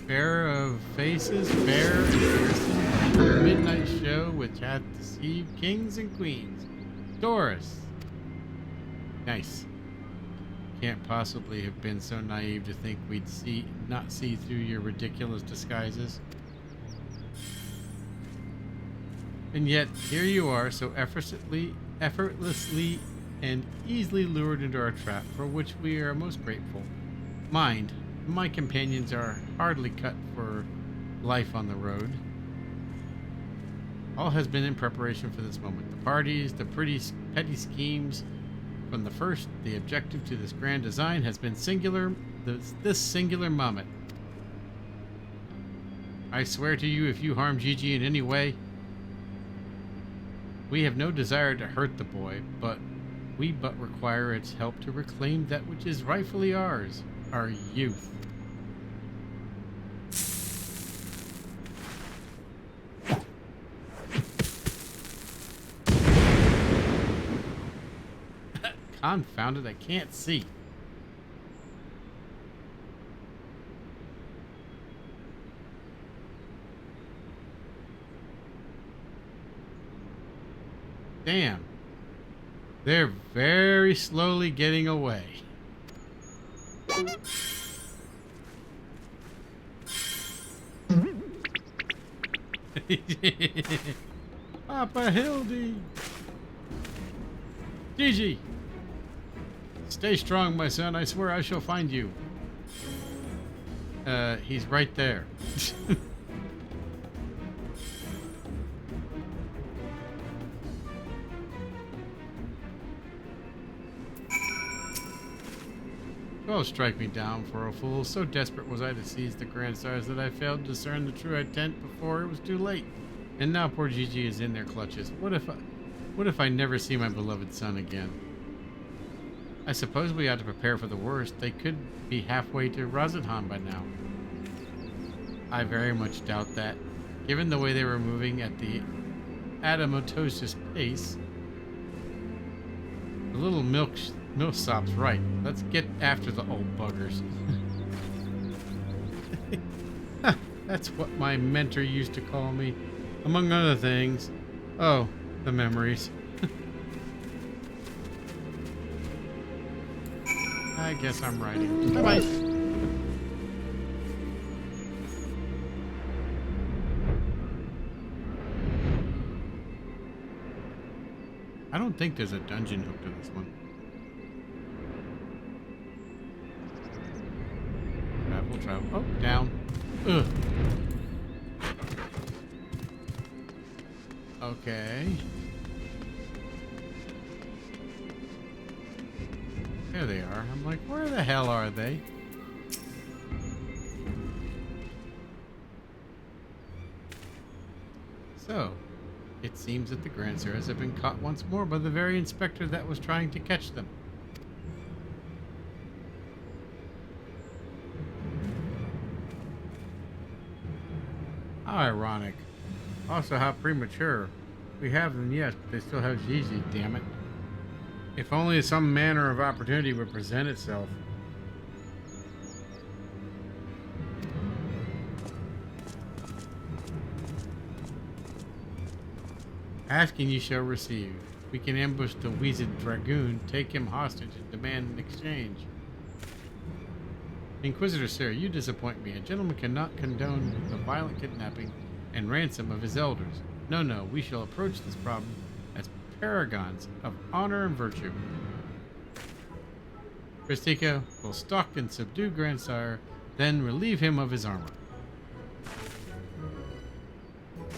Fair of faces, fair and fearsome. The midnight show which hath deceived kings and queens. Doris. Nice. Can't possibly have been so naive to think we'd not see through your ridiculous disguises. And yet, here you are, so effortlessly and easily lured into our trap, for which we are most grateful. Mind, my companions are hardly cut for life on the road. All has been in preparation for this moment. The parties, the petty schemes. From the first, the objective to this grand design has been singular, this singular moment. I swear to you, if you harm Gigi in any way, we have no desire to hurt the boy, but we require its help to reclaim that which is rightfully ours, our youth. Confound it, I can't see. Damn. They're very slowly getting away. Papa Hildy. Gigi. Stay strong, my son. I swear I shall find you. He's right there. Oh, strike me down for a fool. So desperate was I to seize the grandsires that I failed to discern the true intent before it was too late. And now poor Gigi is in their clutches. What if I never see my beloved son again? I suppose we ought to prepare for the worst. They could be halfway to Razathan by now. I very much doubt that. Given the way they were moving at the atomatosis pace, the little milksop's right. Let's get after the old buggers. That's what my mentor used to call me, among other things. Oh, the memories. I guess I'm writing. Bye-bye. I don't think there's a dungeon hook to this one. Travel. Oh, down. Ugh. Okay. There they are. I'm like, where the hell are they? So, it seems that the grandsires have been caught once more by the very inspector that was trying to catch them. How ironic. Also, how premature. We have them, yes, but they still have Gigi, damn it. If only some manner of opportunity would present itself. Ask and you shall receive. We can ambush the wheezed dragoon, take him hostage, and demand an exchange. Inquisitor, sir, you disappoint me. A gentleman cannot condone the violent kidnapping and ransom of his elders. No, no, we shall approach this problem as paragons of honor and virtue. Christica will stalk and subdue grandsire, then relieve him of his armor.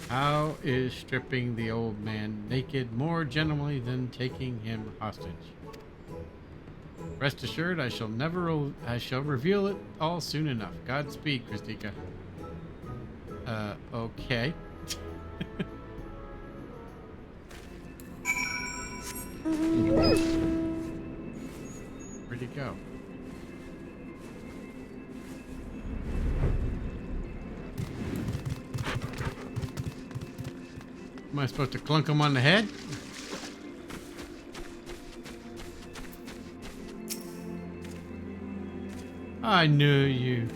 How is stripping the old man naked more gently than taking him hostage? Rest assured, I shall reveal it all soon enough. Godspeed, Christica. Okay. Where'd he go? Am I supposed to clunk him on the head? I knew you.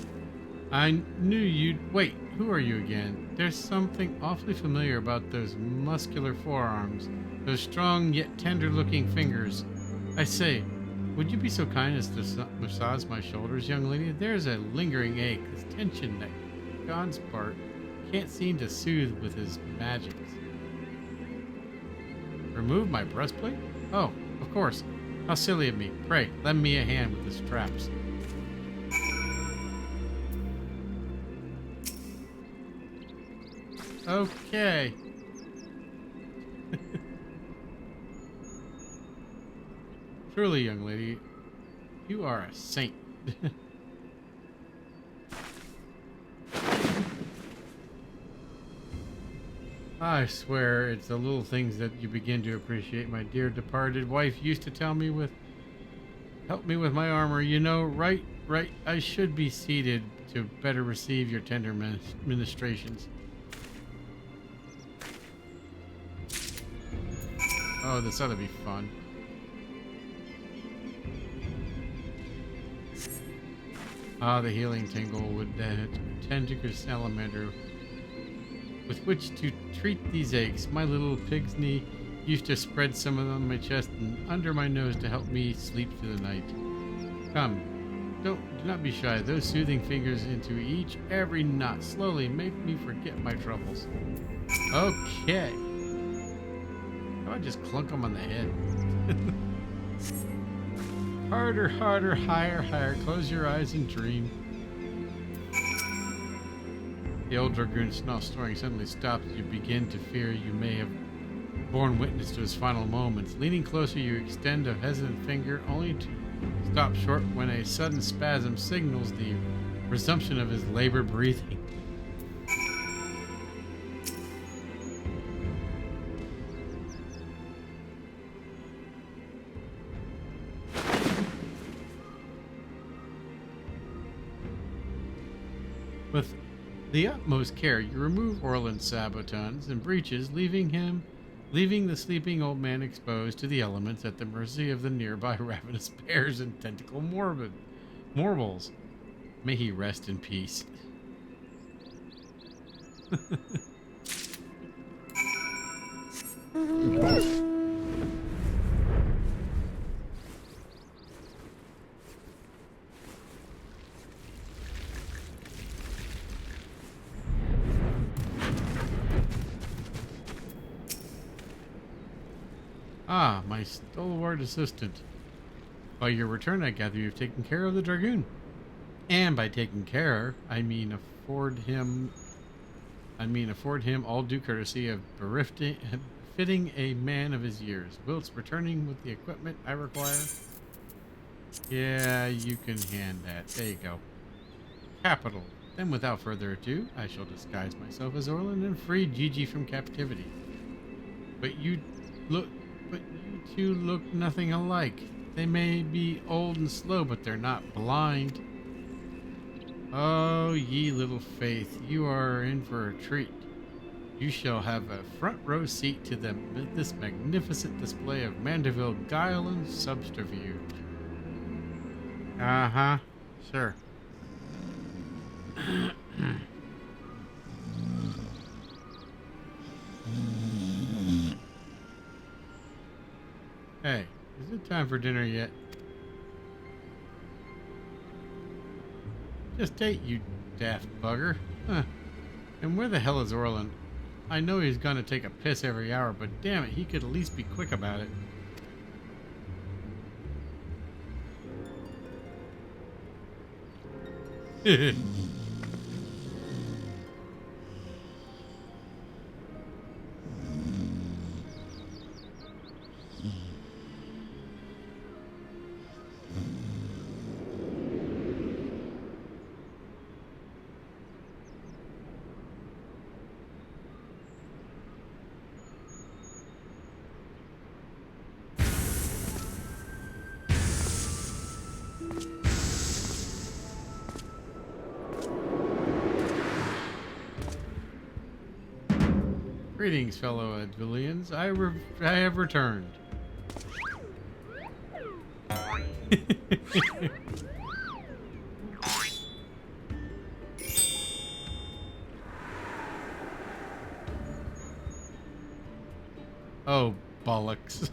I knew you'd... Wait, who are you again? There's something awfully familiar about those muscular forearms, those strong yet tender-looking fingers. I say, would you be so kind as to massage my shoulders, young lady? There's a lingering ache, this tension that Gonspart can't seem to soothe with his magics. Remove my breastplate? Oh, of course. How silly of me. Pray, lend me a hand with the straps. Okay. Truly, young lady, you are a saint. I swear it's the little things that you begin to appreciate. My dear departed wife used to tell me help me with my armor. You know, right, I should be seated to better receive your tender ministrations. Oh, this ought to be fun. Ah, the healing tingle with the tentacus salamander with which to treat these aches. My little pig's knee used to spread some of them on my chest and under my nose to help me sleep through the night. Come, do not be shy. Those soothing fingers into every knot slowly make me forget my troubles. Okay. How about I just clunk him on the head? Harder, harder, higher, higher. Close your eyes and dream. The old dragoon's snoring suddenly stops. You begin to fear you may have borne witness to his final moments. Leaning closer, you extend a hesitant finger, only to stop short when a sudden spasm signals the resumption of his labored breathing. With the utmost care, you remove Orland's sabotons and breeches, leaving the sleeping old man exposed to the elements at the mercy of the nearby ravenous bears and tentacle morbles. May he rest in peace. Ah, my stalwart assistant. By your return, I gather you've taken care of the dragoon. And by taking care, I mean afford him all due courtesy of befitting a man of his years, whilst returning with the equipment I require. Yeah, you can hand that. There you go. Capital. Then without further ado, I shall disguise myself as Orland and free Gigi from captivity. But you two look nothing alike. They may be old and slow, but they're not blind. Oh, ye little faith, you are in for a treat. You shall have a front row seat to this magnificent display of Mandeville guile and subterfuge. Uh-huh, sure. Hey, is it time for dinner yet? Just ate, you daft bugger. Huh. And where the hell is Orland? I know he's gonna take a piss every hour, but damn it, he could at least be quick about it. Greetings, fellow Advillians. I have returned. Oh, bollocks.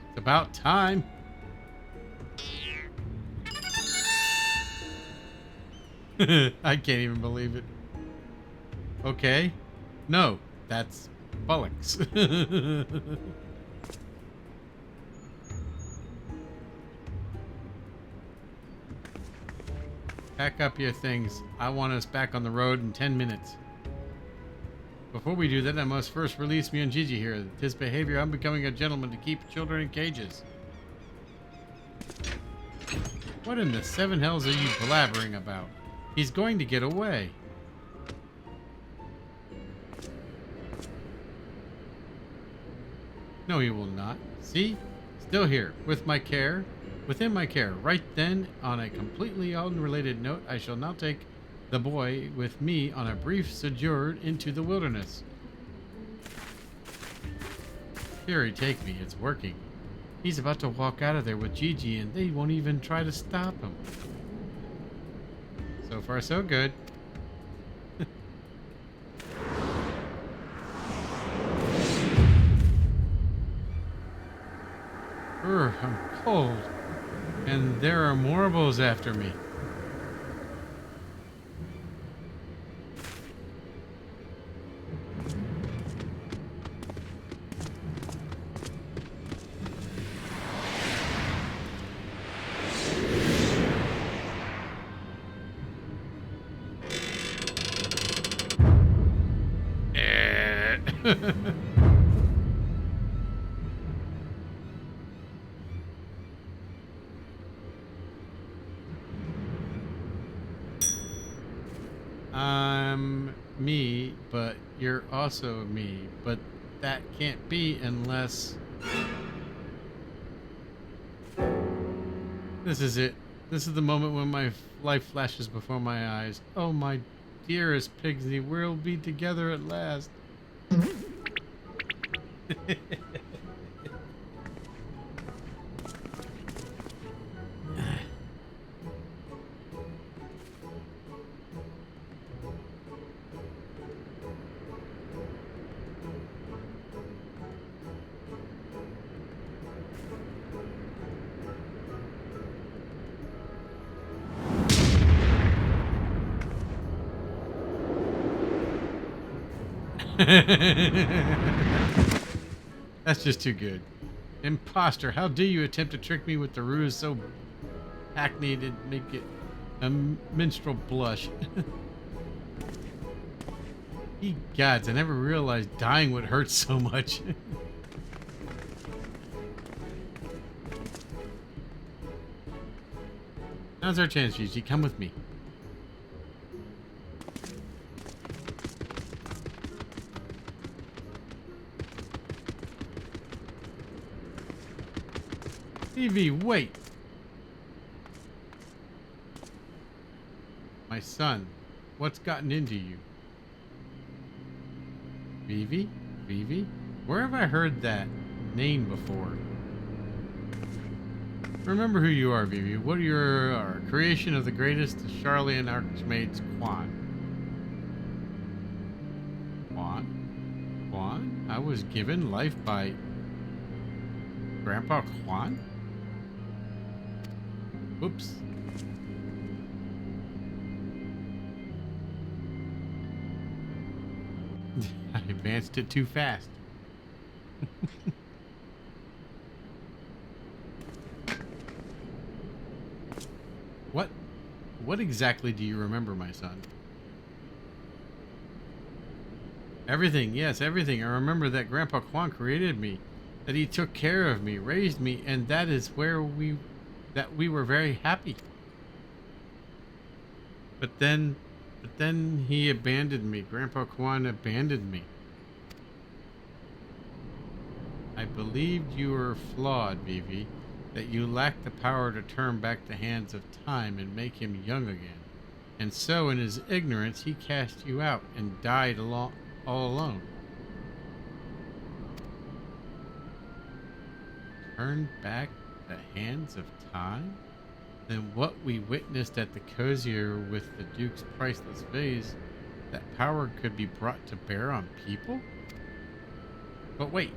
It's about time. I can't even believe it. Okay. No, that's bollocks. Pack up your things. I want us back on the road in 10 minutes. Before we do that, I must first release me and Gigi here. With his behavior, I'm becoming a gentleman to keep children in cages. What in the seven hells are you blabbering about? He's going to get away. No, he will not. See? Still here, within my care. Right then, on a completely unrelated note, I shall now take the boy with me on a brief sojourn into the wilderness. Here, take me. It's working. He's about to walk out of there with Gigi, and they won't even try to stop him. So far, so good. I'm cold, and there are morbos after me. I'm me, but you're also me. But that can't be unless... This is it. This is the moment when my life flashes before my eyes. Oh, my dearest Pigsy, we'll be together at last. That's just too good. Imposter, how do you attempt to trick me with the ruse so hackneyed it make it a minstrel blush? Ye gods, I never realized dying would hurt so much. Now's our chance, Gigi. Come with me. Evie, wait! My son, what's gotten into you? Vivi? Vivi? Where have I heard that name before? Remember who you are, Vivi. What are your creation of the greatest Charlian Archmaids, Quan? Quan? Quan? I was given life by Grandpa Quan? Oops. I advanced it too fast. What exactly do you remember, my son? Everything, yes, everything. I remember that Grandpa Quan created me, that he took care of me, raised me, and that is where we were very happy. But then he abandoned me. Grandpa Quan abandoned me. I believed you were flawed, Vivi, that you lacked the power to turn back the hands of time and make him young again. And so, in his ignorance, he cast you out and died all alone. Turn back the hands of time? Then what we witnessed at the Cozier with the Duke's priceless vase, that power could be brought to bear on people? But wait,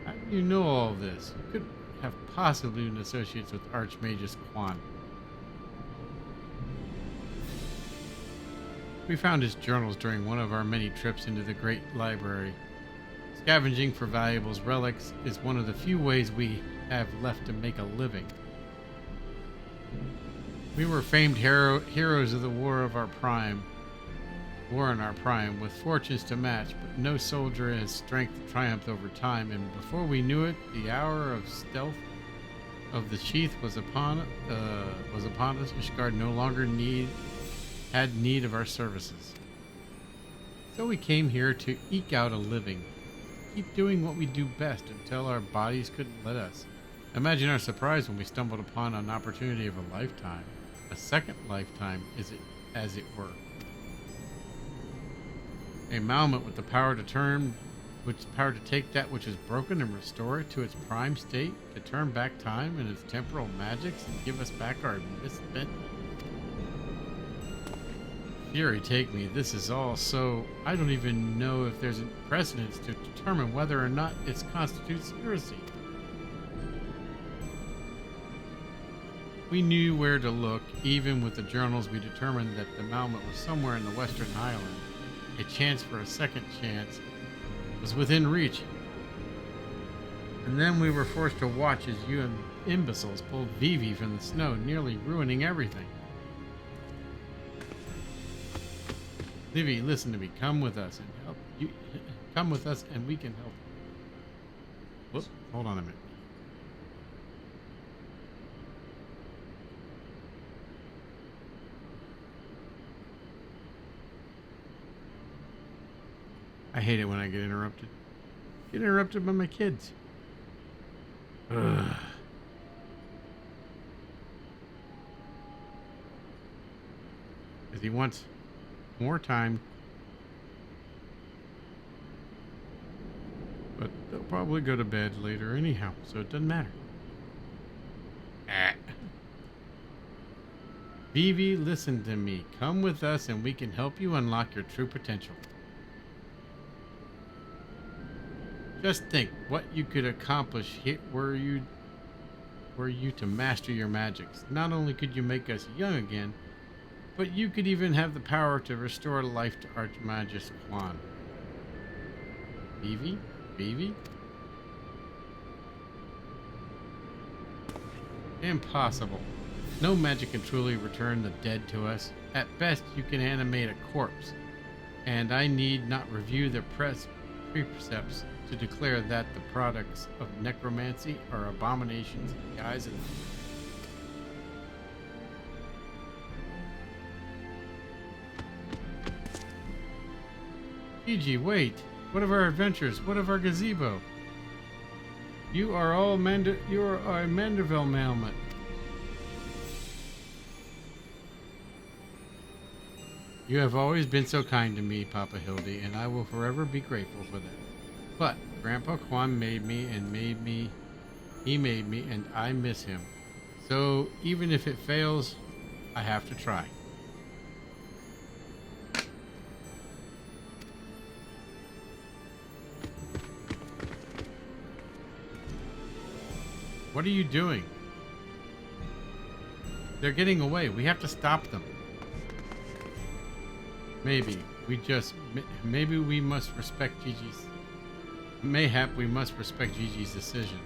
how do you know all this? You could have possibly been associates with Archmagus Quan. We found his journals during one of our many trips into the Great Library. Scavenging for valuables relics is one of the few ways we have left to make a living. We were famed heroes of the war in our prime, with fortunes to match, but no soldier has strength triumphed over time, and before we knew it, the hour of stealth of the sheath was upon us. Ishgard no longer had need of our services. So we came here to eke out a living, keep doing what we do best until our bodies couldn't let us. Imagine our surprise when we stumbled upon an opportunity of a lifetime, a second lifetime, as it were. A Malmut with the power to take that which is broken and restore it to its prime state, to turn back time and its temporal magics and give us back our misspent. Fury take me, this is all so... I don't even know if there's a precedence to determine whether or not it constitutes heresy. We knew where to look. Even with the journals, we determined that the Malmet was somewhere in the Western Highland. A chance for a second chance was within reach. And then we were forced to watch as you imbeciles pulled Vivi from the snow, nearly ruining everything. Vivi, listen to me. Come with us and help you. Come with us and we can help. Whoops, hold on a minute. I hate it when I get interrupted. Get interrupted by my kids. Ugh. Because he wants more time. But they'll probably go to bed later anyhow, so it doesn't matter. Vivi, listen to me. Come with us and we can help you unlock your true potential. Just think what you could accomplish were you to master your magics. Not only could you make us young again, but you could even have the power to restore life to Archmagus Quan. Vivi? Vivi? Impossible. No magic can truly return the dead to us. At best, you can animate a corpse. And I need not review the precepts to declare that the products of necromancy are abominations in the eyes of Gigi, wait. What of our adventures? What of our gazebo? You are a Manderville Malmet. You have always been so kind to me, Papa Hildy, and I will forever be grateful for that. But Grandpa Quan made me, he made me, and I miss him. So even if it fails, I have to try. What are you doing? They're getting away. We have to stop them. Maybe we must respect Gigi's. Mayhap we must respect Gigi's decision.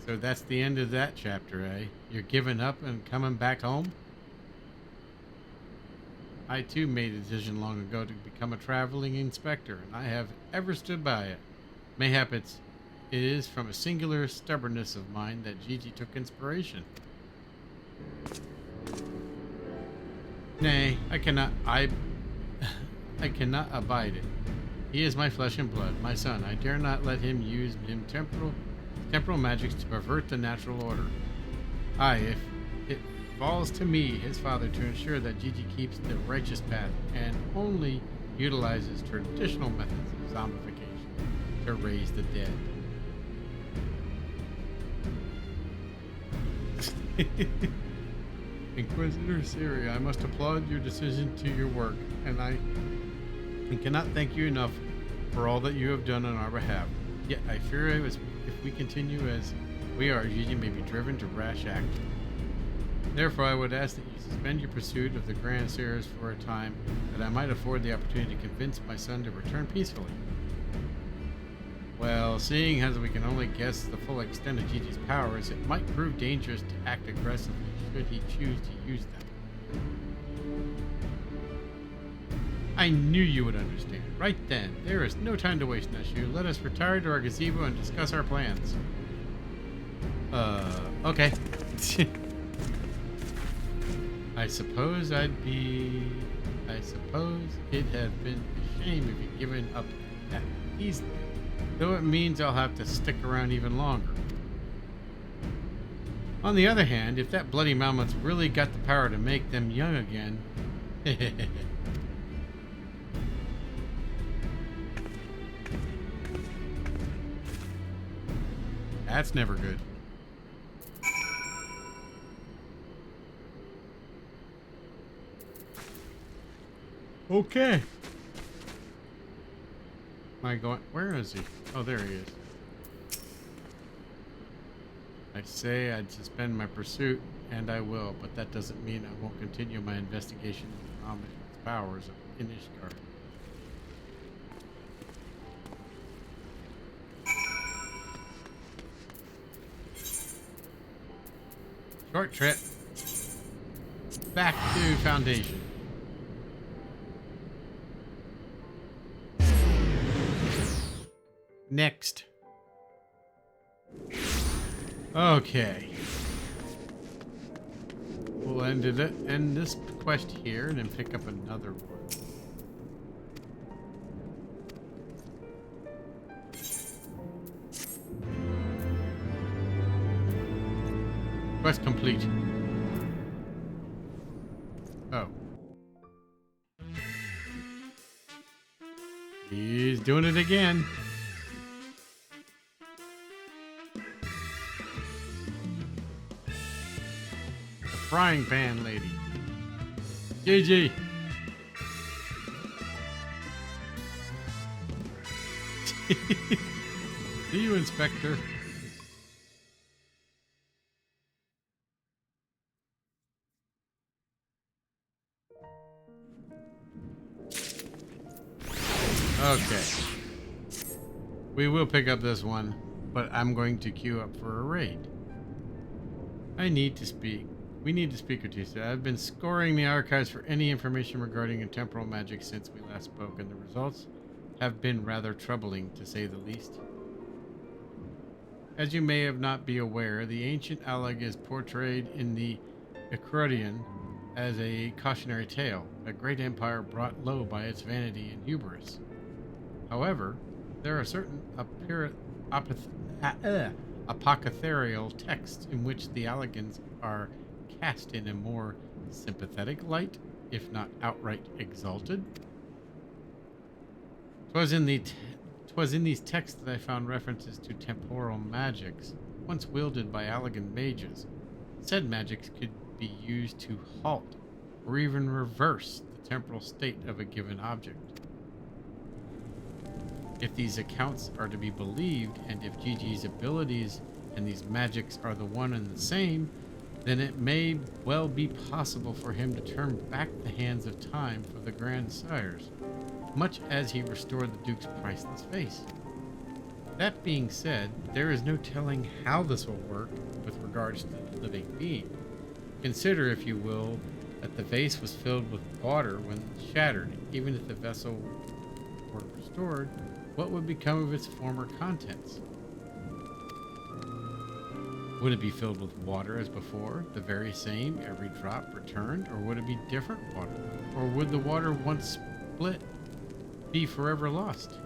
So that's the end of that chapter, eh? You're giving up and coming back home? I too made a decision long ago to become a traveling inspector, and I have ever stood by it. Mayhap it is from a singular stubbornness of mine that Gigi took inspiration. Nay, I cannot abide it. He is my flesh and blood, my son. I dare not let him use temporal magics to pervert the natural order. If it falls to me, his father, to ensure that Gigi keeps the righteous path and only utilizes traditional methods of zombification to raise the dead. Inquisitor Siri, I must applaud your decision to your work, and I cannot thank you enough for all that you have done on our behalf. Yet I fear if we continue as we are, Gigi may be driven to rash act. Therefore, I would ask that you suspend your pursuit of the Grand Seers for a time, that I might afford the opportunity to convince my son to return peacefully. Well, seeing as we can only guess the full extent of Gigi's powers, it might prove dangerous to act aggressively should he choose to use them. I knew you would understand. Right then. There is no time to waste, Neshu. Let us retire to our gazebo and discuss our plans. Okay. I suppose it'd have been a shame if you'd given up that easily. Though it means I'll have to stick around even longer. On the other hand, if that bloody Malmet's really got the power to make them young again... That's never good. Okay. Am I going? Where is he? Oh, there he is. I say I'd suspend my pursuit, and I will, but that doesn't mean I won't continue my investigation of the omnipotent powers of Inishgard. Short trip. Back to Foundation. Next. Okay. We'll end this quest here and then pick up another one. Quest complete. Oh. He's doing it again. The frying pan lady. GG. See you, Inspector. Okay. We will pick up this one, but I'm going to queue up for a raid. We need to speak with you, sir. I've been scoring the archives for any information regarding temporal magic since we last spoke, and the results have been rather troubling, to say the least. As you may have not be aware, the ancient Alleg is portrayed in the Icrodian as a cautionary tale, a great empire brought low by its vanity and hubris. However, there are certain apothecarial texts in which the Allegans are cast in a more sympathetic light, if not outright exalted. 'Twas in these texts that I found references to temporal magics, once wielded by Allegan mages. Said magics could be used to halt or even reverse the temporal state of a given object. If these accounts are to be believed, and if Gigi's abilities and these magics are the one and the same, then it may well be possible for him to turn back the hands of time for the grandsires, much as he restored the Duke's priceless vase. That being said, there is no telling how this will work with regards to the living being. Consider, if you will, that the vase was filled with water when shattered. Even if the vessel were restored, what would become of its former contents? Would it be filled with water as before, the very same, every drop returned, or would it be different water? Or would the water once split be forever lost?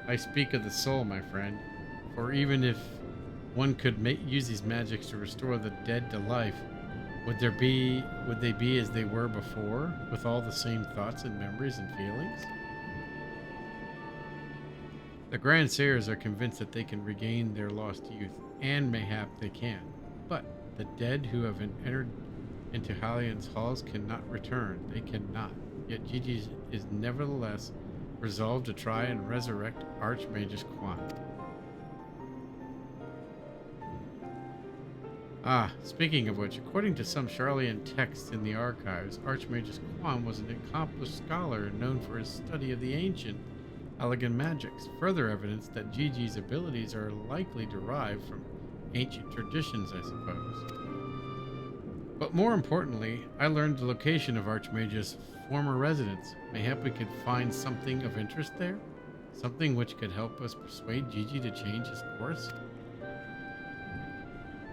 I speak of the soul, my friend, for even if one could use these magics to restore the dead to life, would they be as they were before, with all the same thoughts and memories and feelings? The grandsires are convinced that they can regain their lost youth, and mayhap they can. But the dead who have entered into Hallian's halls cannot return. They cannot. Yet Gigi is nevertheless resolved to try and resurrect Archmagus Quan. Speaking of which, according to some Charlian texts in the archives, Archmagus Quan was an accomplished scholar known for his study of the ancient Allegan magics, further evidence that Gigi's abilities are likely derived from ancient traditions, I suppose. But more importantly, I learned the location of Archmagus' former residence. Mayhap we could find something of interest there? Something which could help us persuade Gigi to change his course?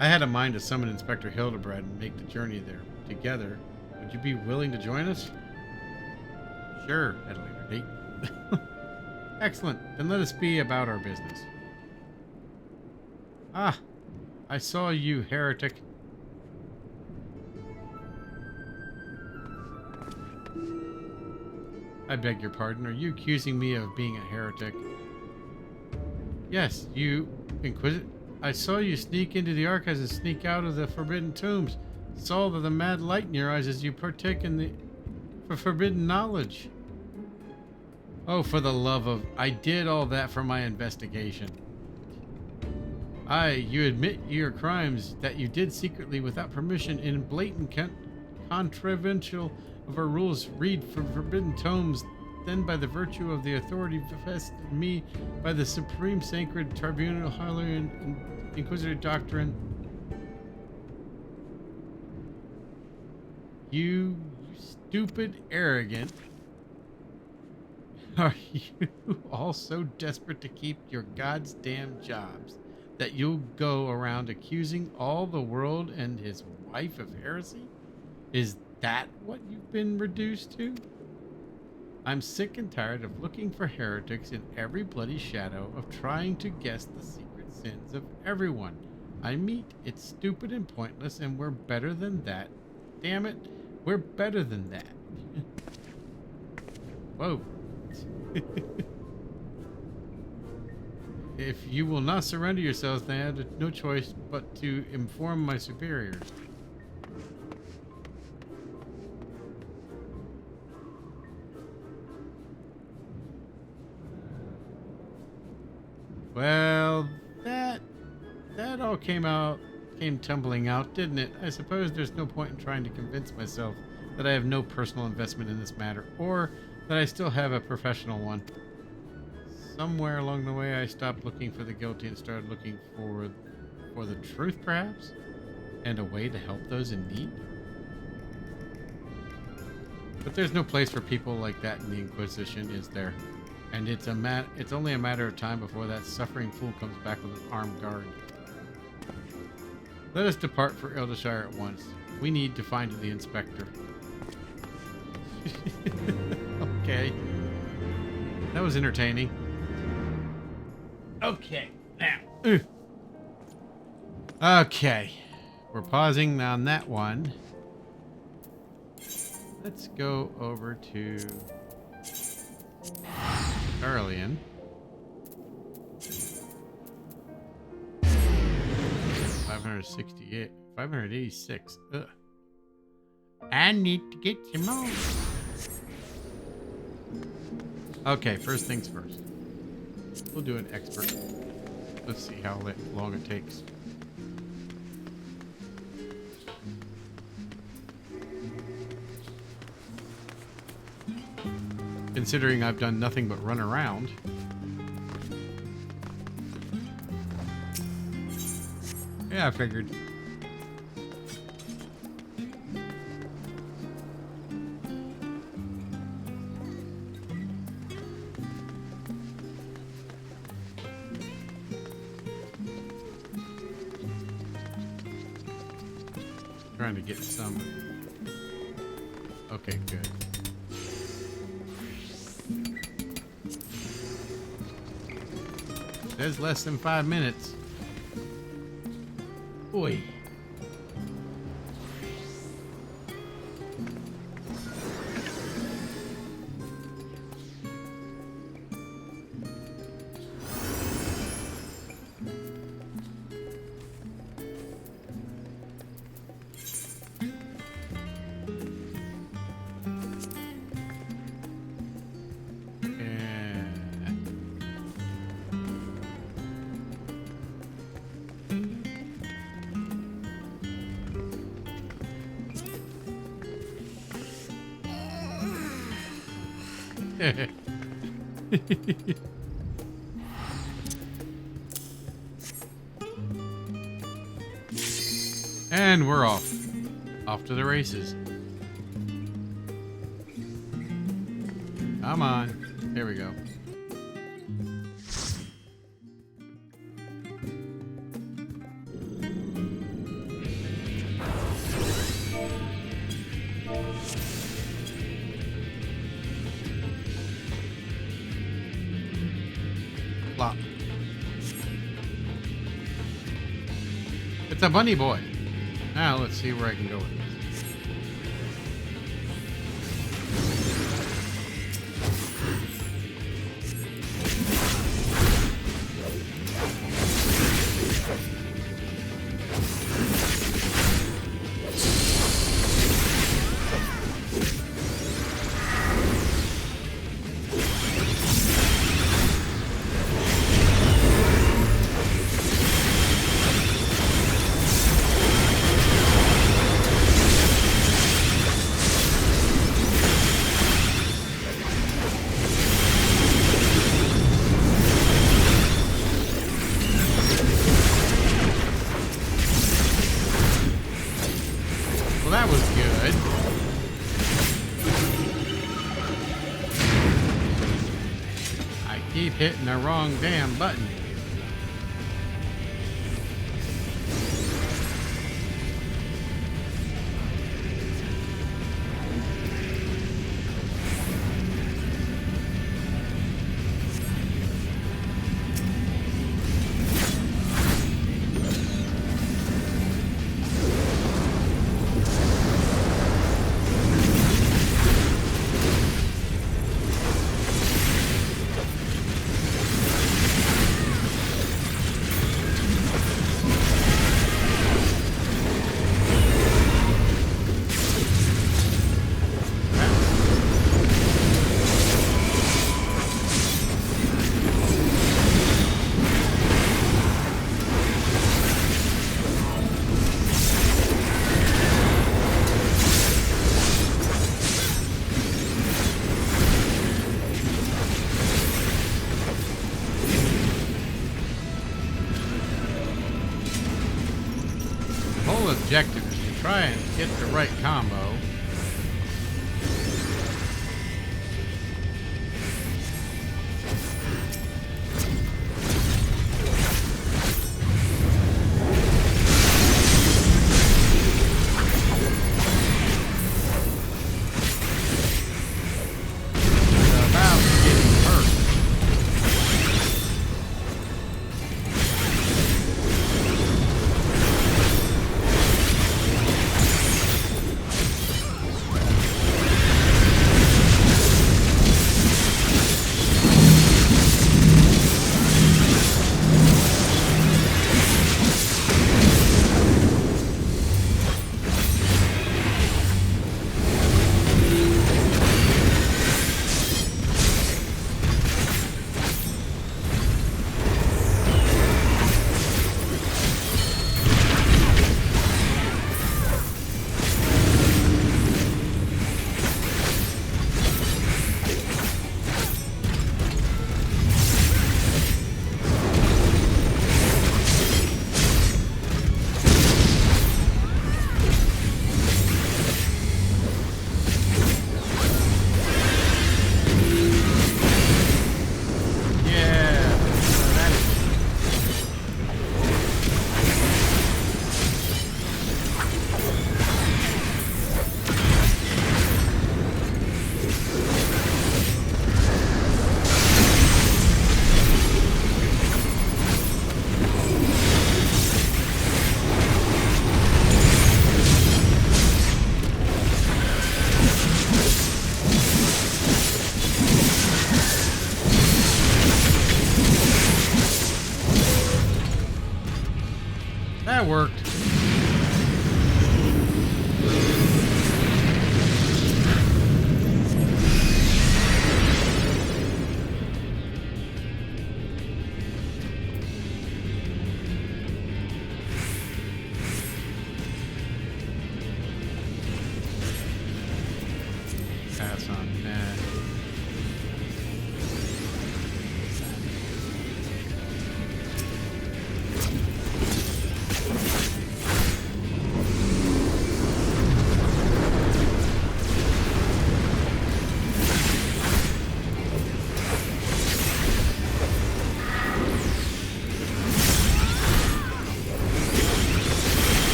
I had a mind to summon Inspector Hildibrand and make the journey there together. Would you be willing to join us? Sure, at a later date. Excellent. Then let us be about our business. I saw you, heretic. I beg your pardon. Are you accusing me of being a heretic? Yes, you Inquisitor. I saw you sneak into the archives and sneak out of the forbidden tombs. Saw the mad light in your eyes as you partake in the forbidden knowledge. Oh, for the love of... I did all that for my investigation. You admit your crimes that you did secretly without permission in blatant contravention of our rules. Read from forbidden tomes, then by the virtue of the authority vested in me by the supreme sacred tribunal, Hylian and Inquisitor doctrine. You stupid, arrogant. Are you all so desperate to keep your goddamn jobs that you'll go around accusing all the world and his wife of heresy? Is that what you've been reduced to? I'm sick and tired of looking for heretics in every bloody shadow, of trying to guess the secret sins of everyone I meet. It's stupid and pointless, and we're better than that. Damn it, we're better than that. Whoa. If you will not surrender yourselves, then I have no choice but to inform my superiors. Well, that all came tumbling out, didn't it? I suppose there's no point in trying to convince myself that I have no personal investment in this matter, or that I still have a professional one. Somewhere along the way, I stopped looking for the guilty and started looking for the truth, perhaps, and a way to help those in need. But there's no place for people like that in the Inquisition, is there? And it's only a matter of time before that suffering fool comes back with an armed guard. Let us depart for Eldershire at once. We need to find the inspector. Okay. That was entertaining. Okay, now. Okay. We're pausing on that one. Let's go over to Darlian. 568, 586. Ugh. I need to get some more. Okay, first things first. We'll do an expert. Let's see how long it takes. Considering I've done nothing but run around. Yeah, I figured. Trying to get some. Okay, good. There's less than 5 minutes. Oi. And we're off. Off to the races. Come on. Here we go. Plop. It's a bunny boy. Now let's see where I can go with this. Keep hitting the wrong damn button. Objective is to try and get the right combo. That worked. Pass on that.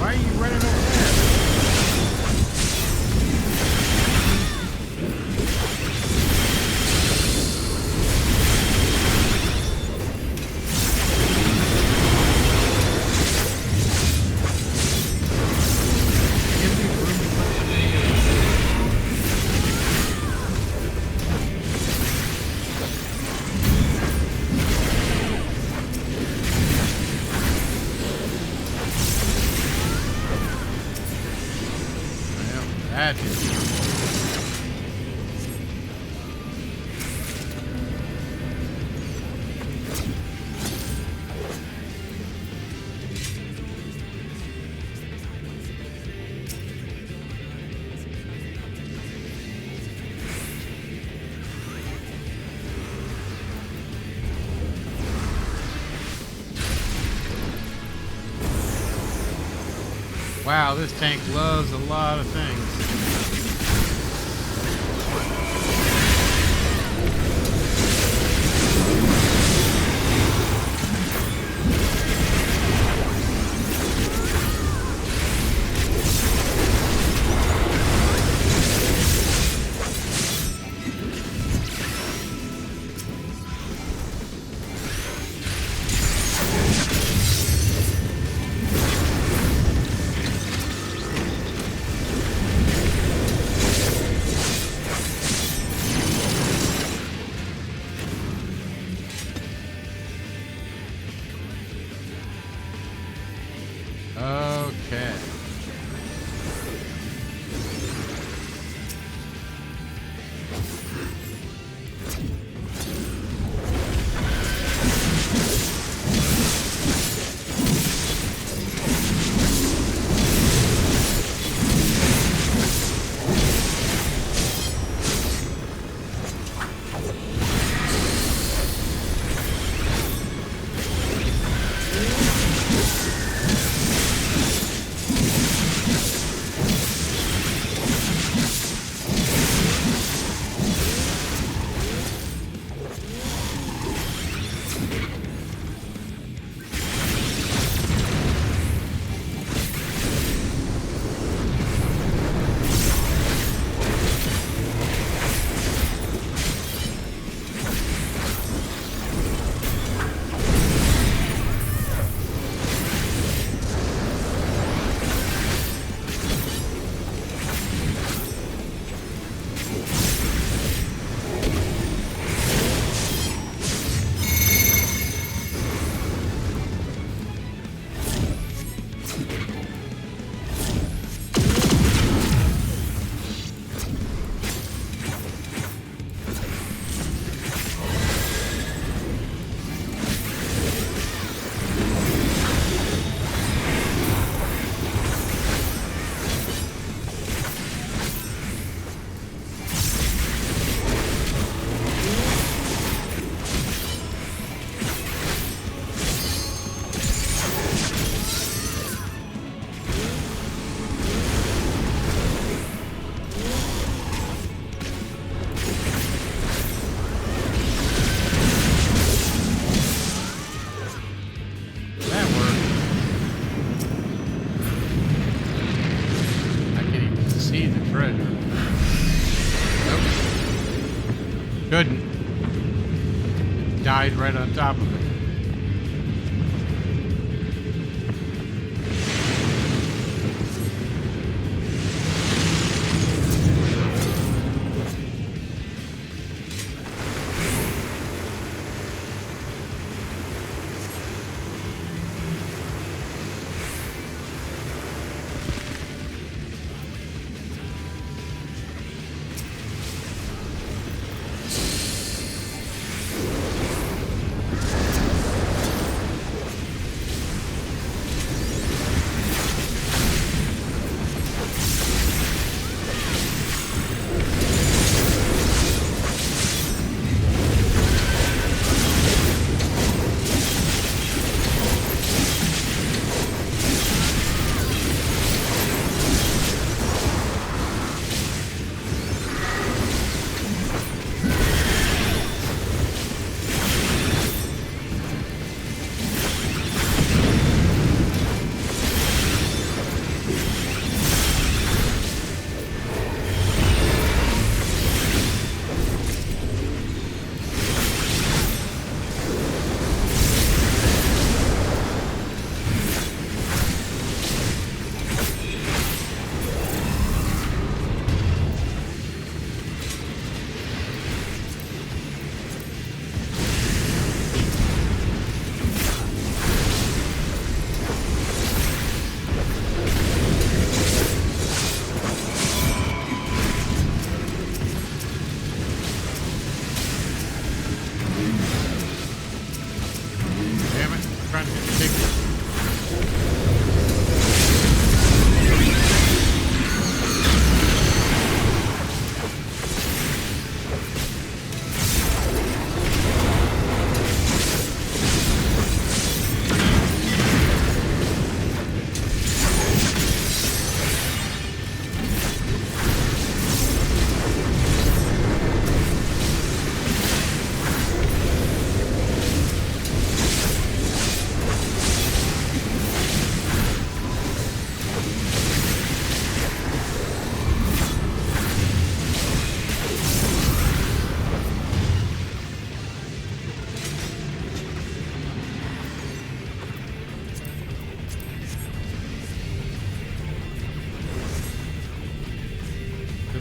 Why are you running over there? Give me room to put some in. That is wow, this tank loves a lot of things. see the treasure. Nope. Couldn't. It died right on top of it.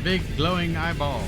Big glowing eyeball.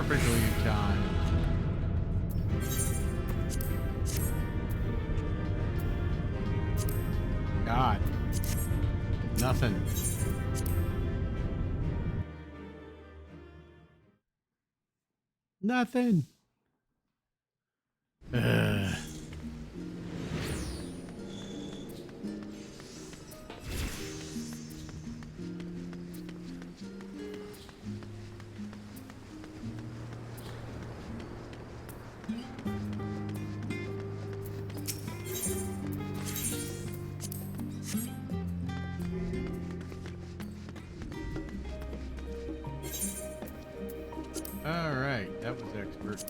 perfectly timed. God. Nothing. Nothing. Ugh. All right, that was expert.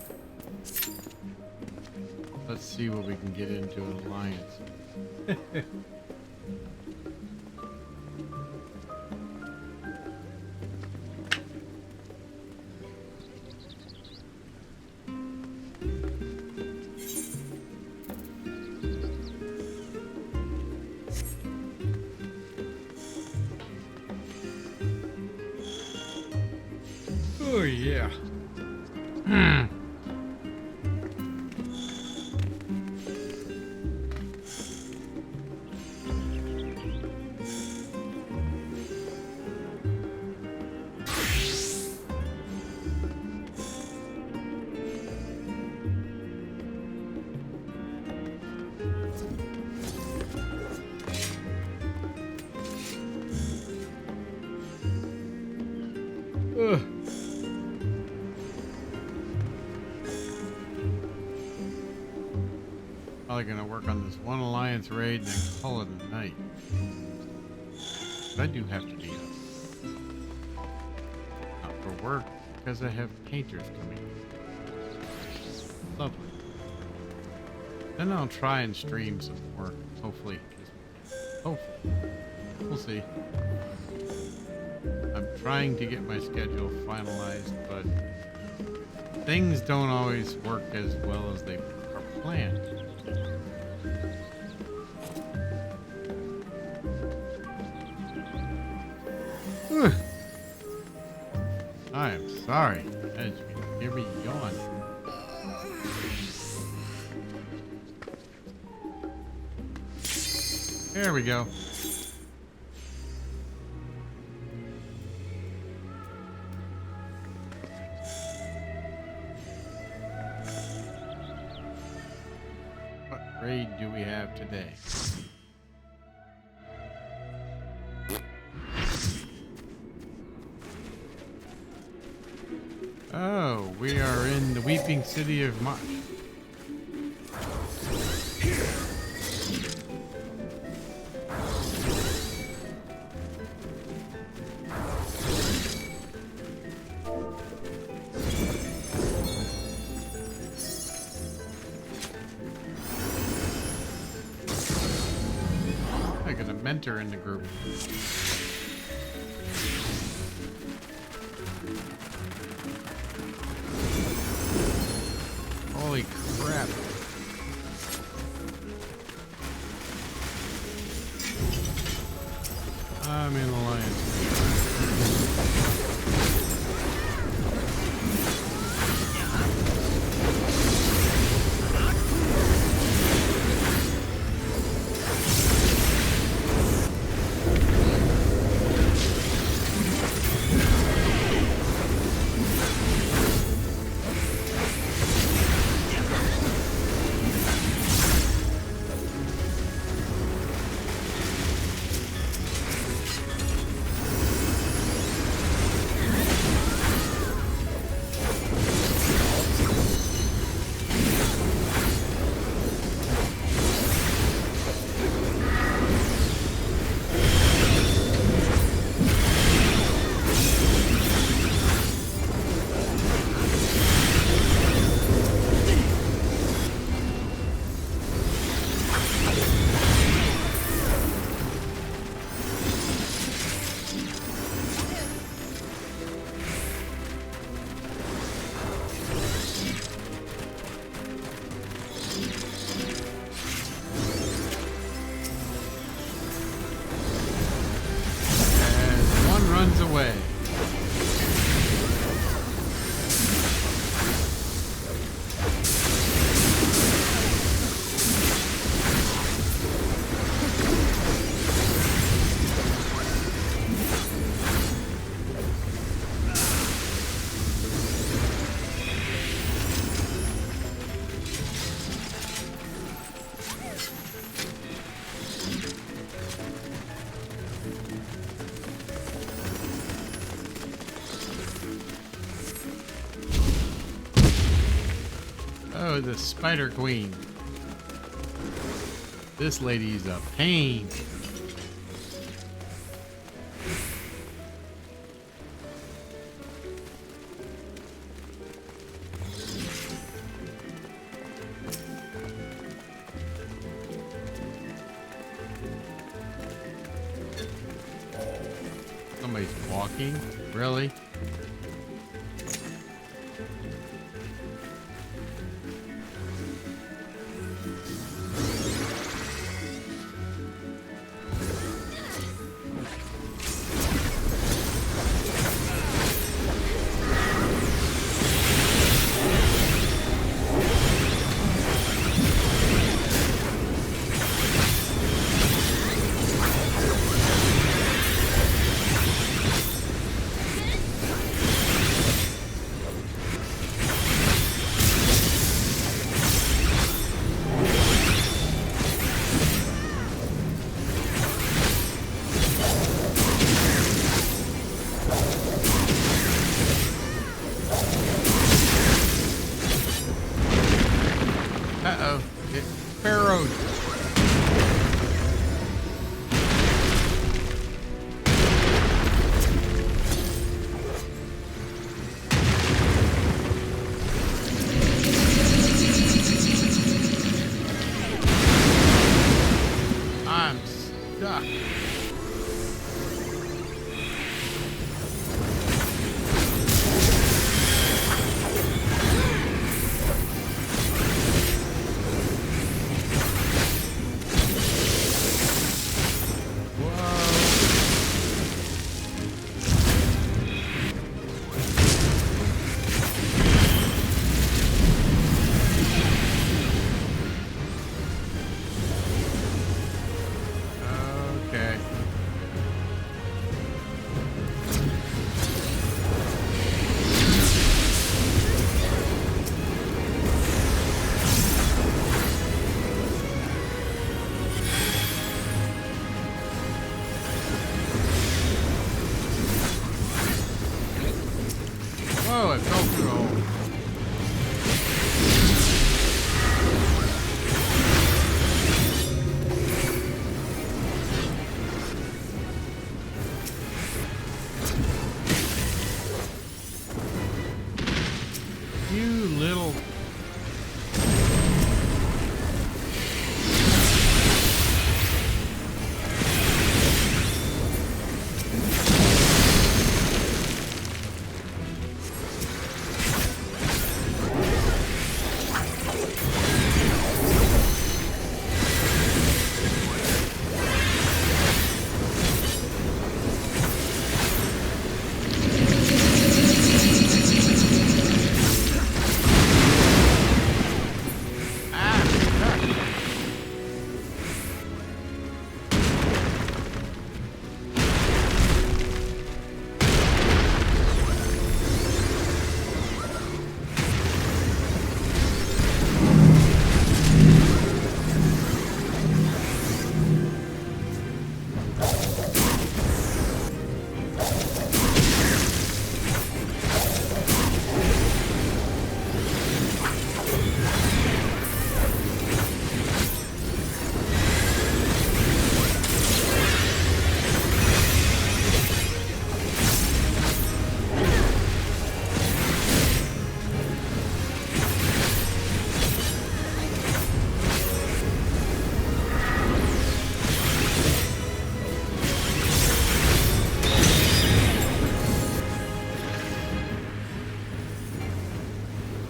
Let's see what we can get into an alliance. Oh yeah. Ugh. Probably gonna work on this one alliance raid and then call it a night. But I do have to be up. Not for work, because I have painters coming. Lovely. Then I'll try and stream some more. Hopefully. Hopefully. We'll see. I'm trying to get my schedule finalized, but things don't always work as well as they are planned. I am sorry. As you can hear me yawn. There we go. What raid do we have today? Oh, we are in the Weeping City of March. I got a mentor in the group. Holy crap. I'm in alliance. Oh, the Spider Queen. This lady's a pain. Somebody's walking? Really? Uh-oh. It burrowed. I'm stuck. Okay. Whoa, it fell through a hole. You little...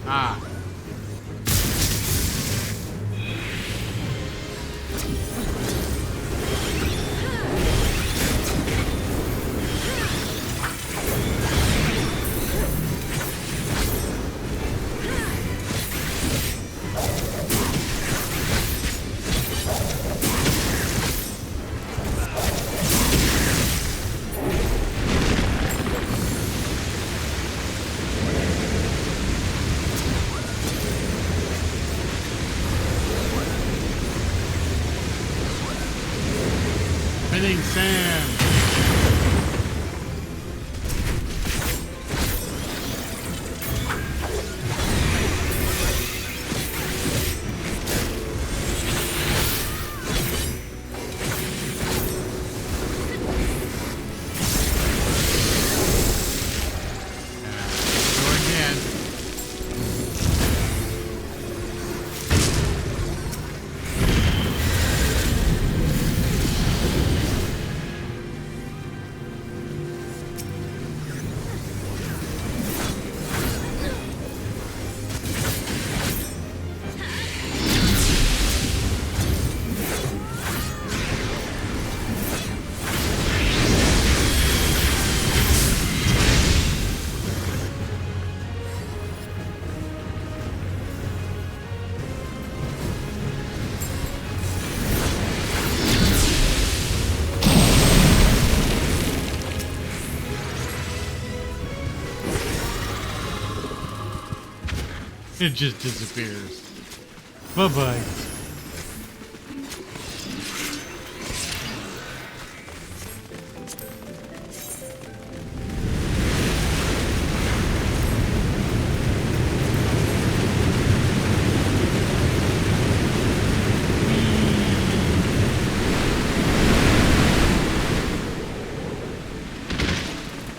Ah. Spinning sand. It just disappears. Bye-bye.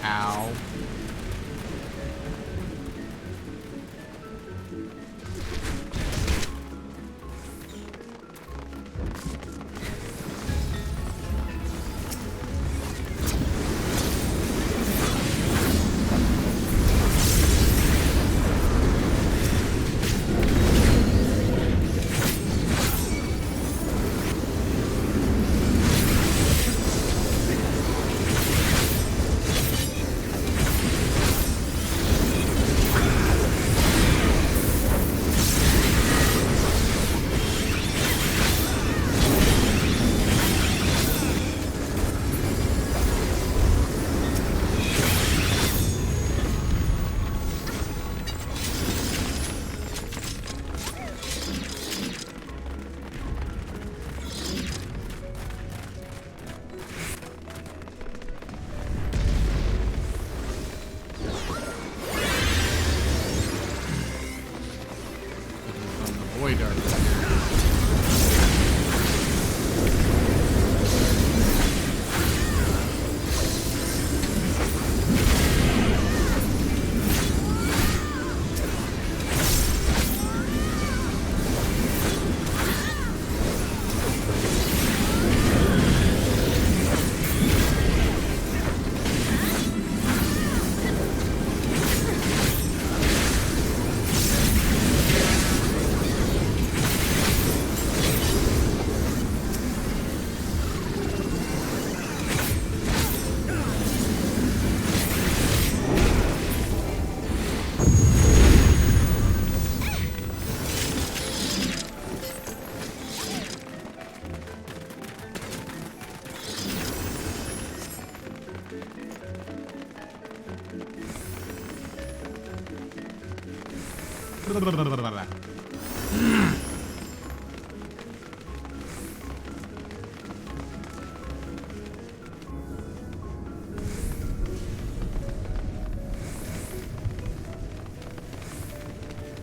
Ow. Void Arc.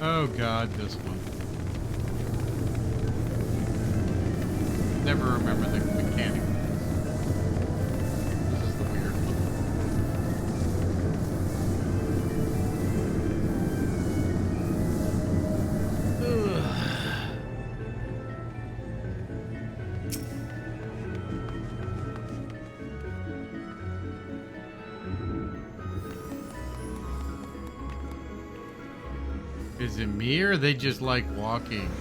Oh god, this one. Never remember the mechanic. This is the weird one. Is it me or they just like walking?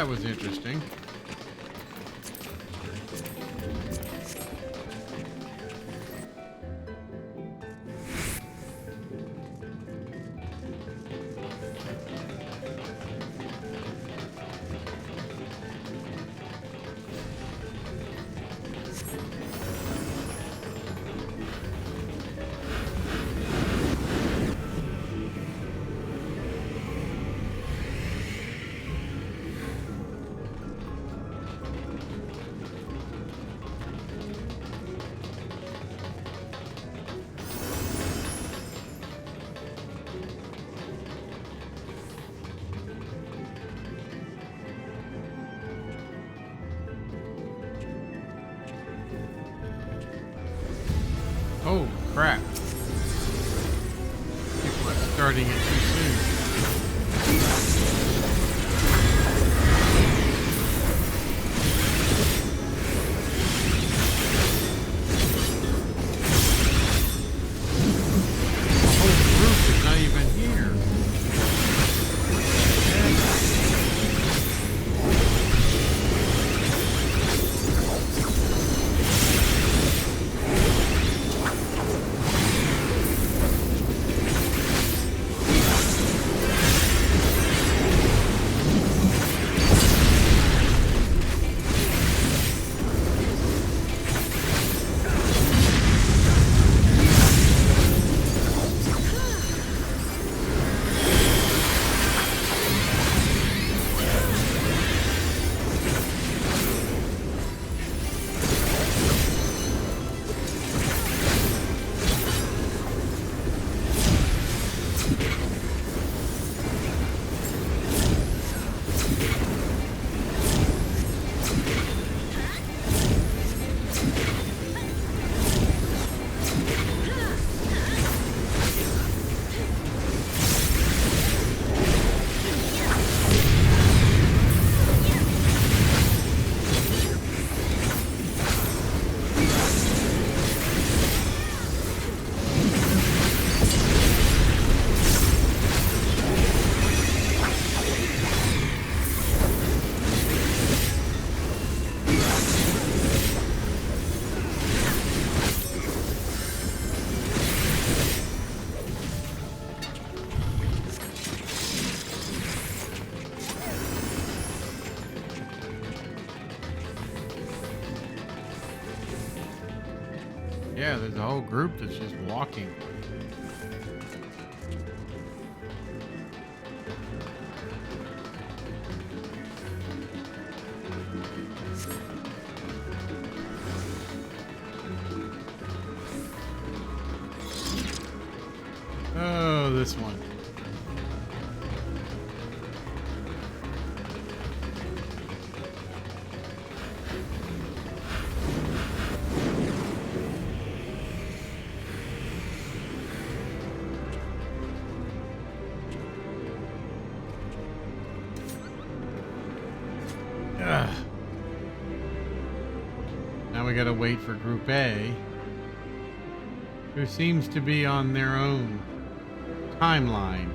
that was interesting. Oh, crap. People are starting it too soon. The whole group is not even here. Yeah, there's a whole group that's just walking. Oh, this one. Ugh. Now we gotta wait for Group A, who seems to be on their own timeline.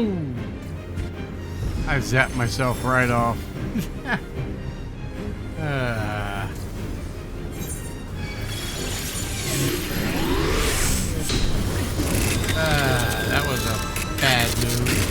Boom! I zapped myself right off. That was a bad move.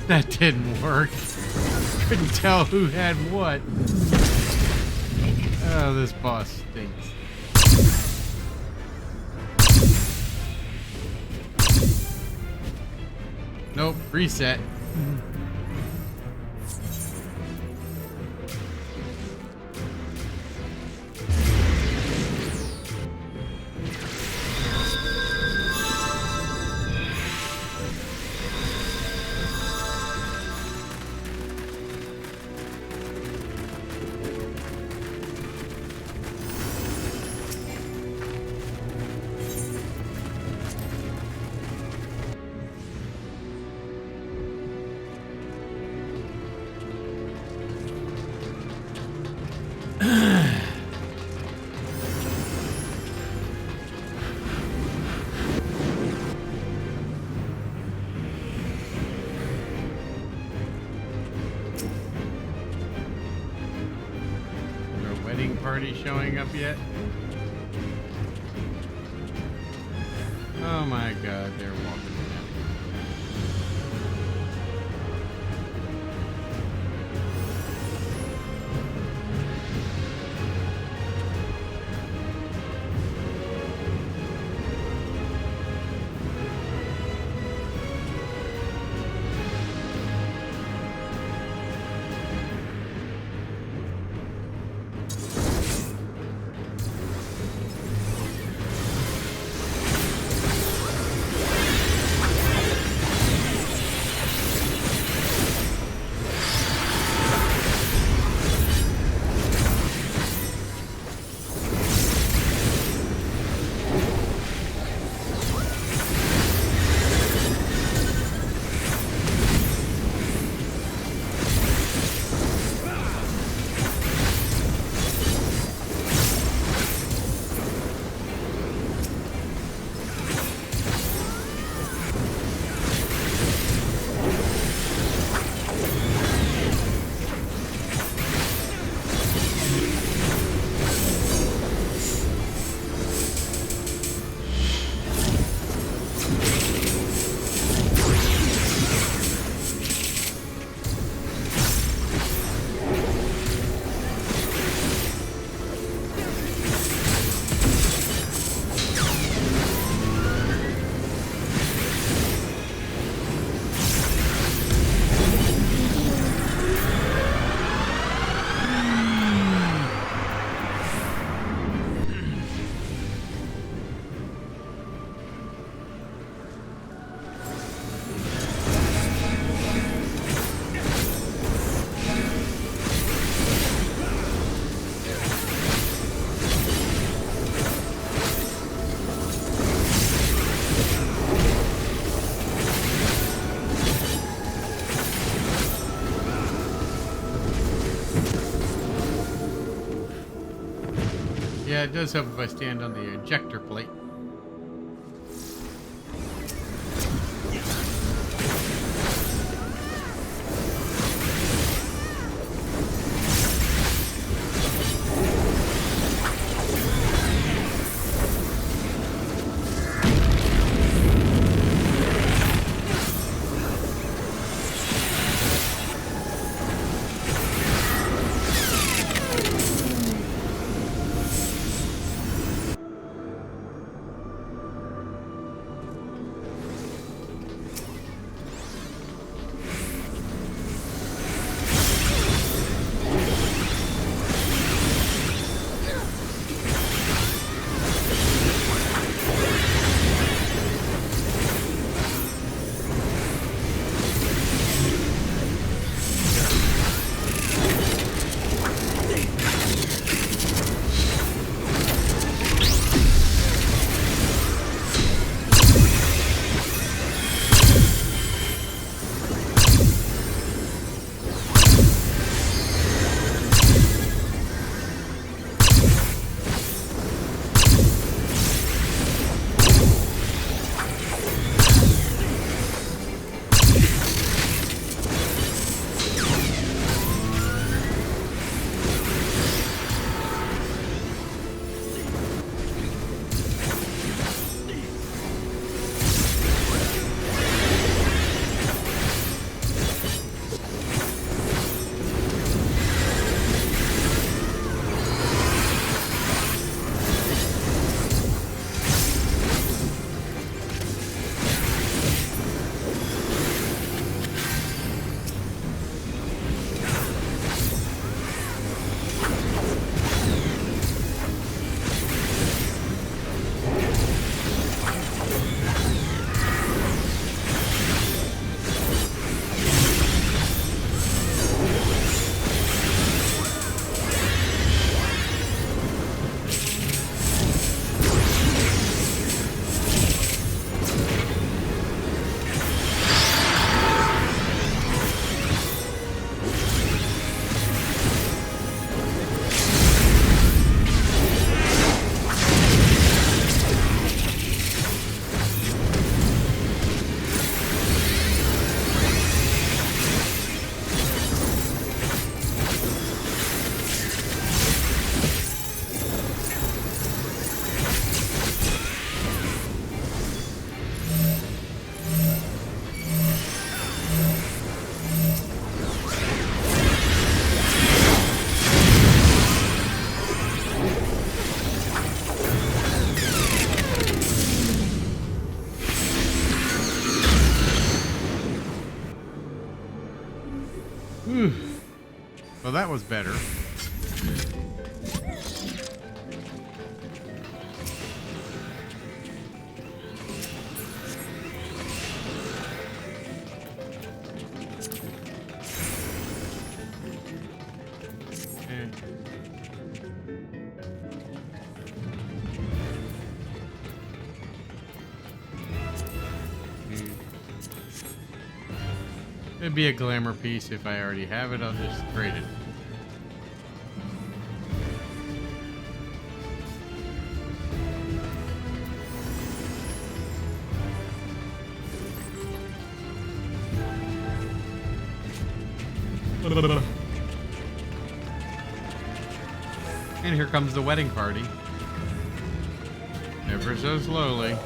That didn't work. Couldn't tell who had what. Oh, this boss stinks. Nope, reset. Party showing up yet? Oh my god, they're walking in. Yeah, it does help if I stand on the ejector plate. So that was better. It'd be a glamour piece. If I already have it, I'll just trade it. And here comes the wedding party. Ever so slowly.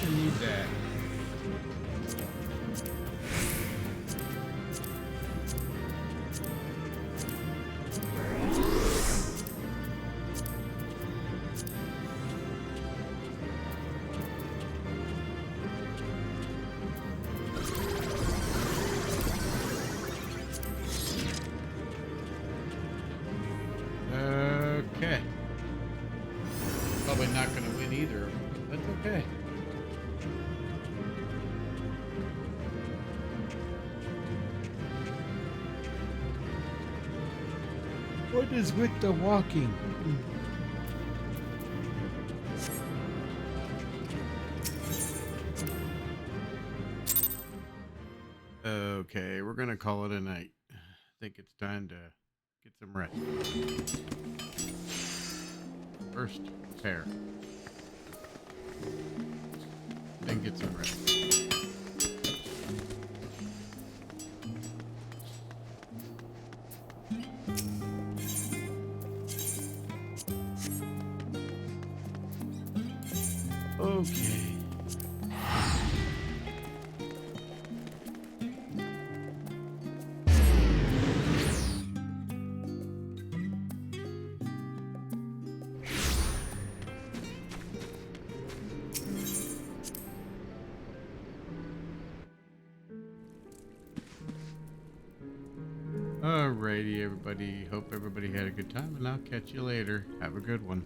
I need that. Okay. Probably not going to win either. That's okay. What is with the walking? Okay, we're going to call it a night. I think it's time to get some rest. First, repair. Then get some rest. Okay. Alrighty, everybody. Hope everybody had a good time, and I'll catch you later. Have a good one.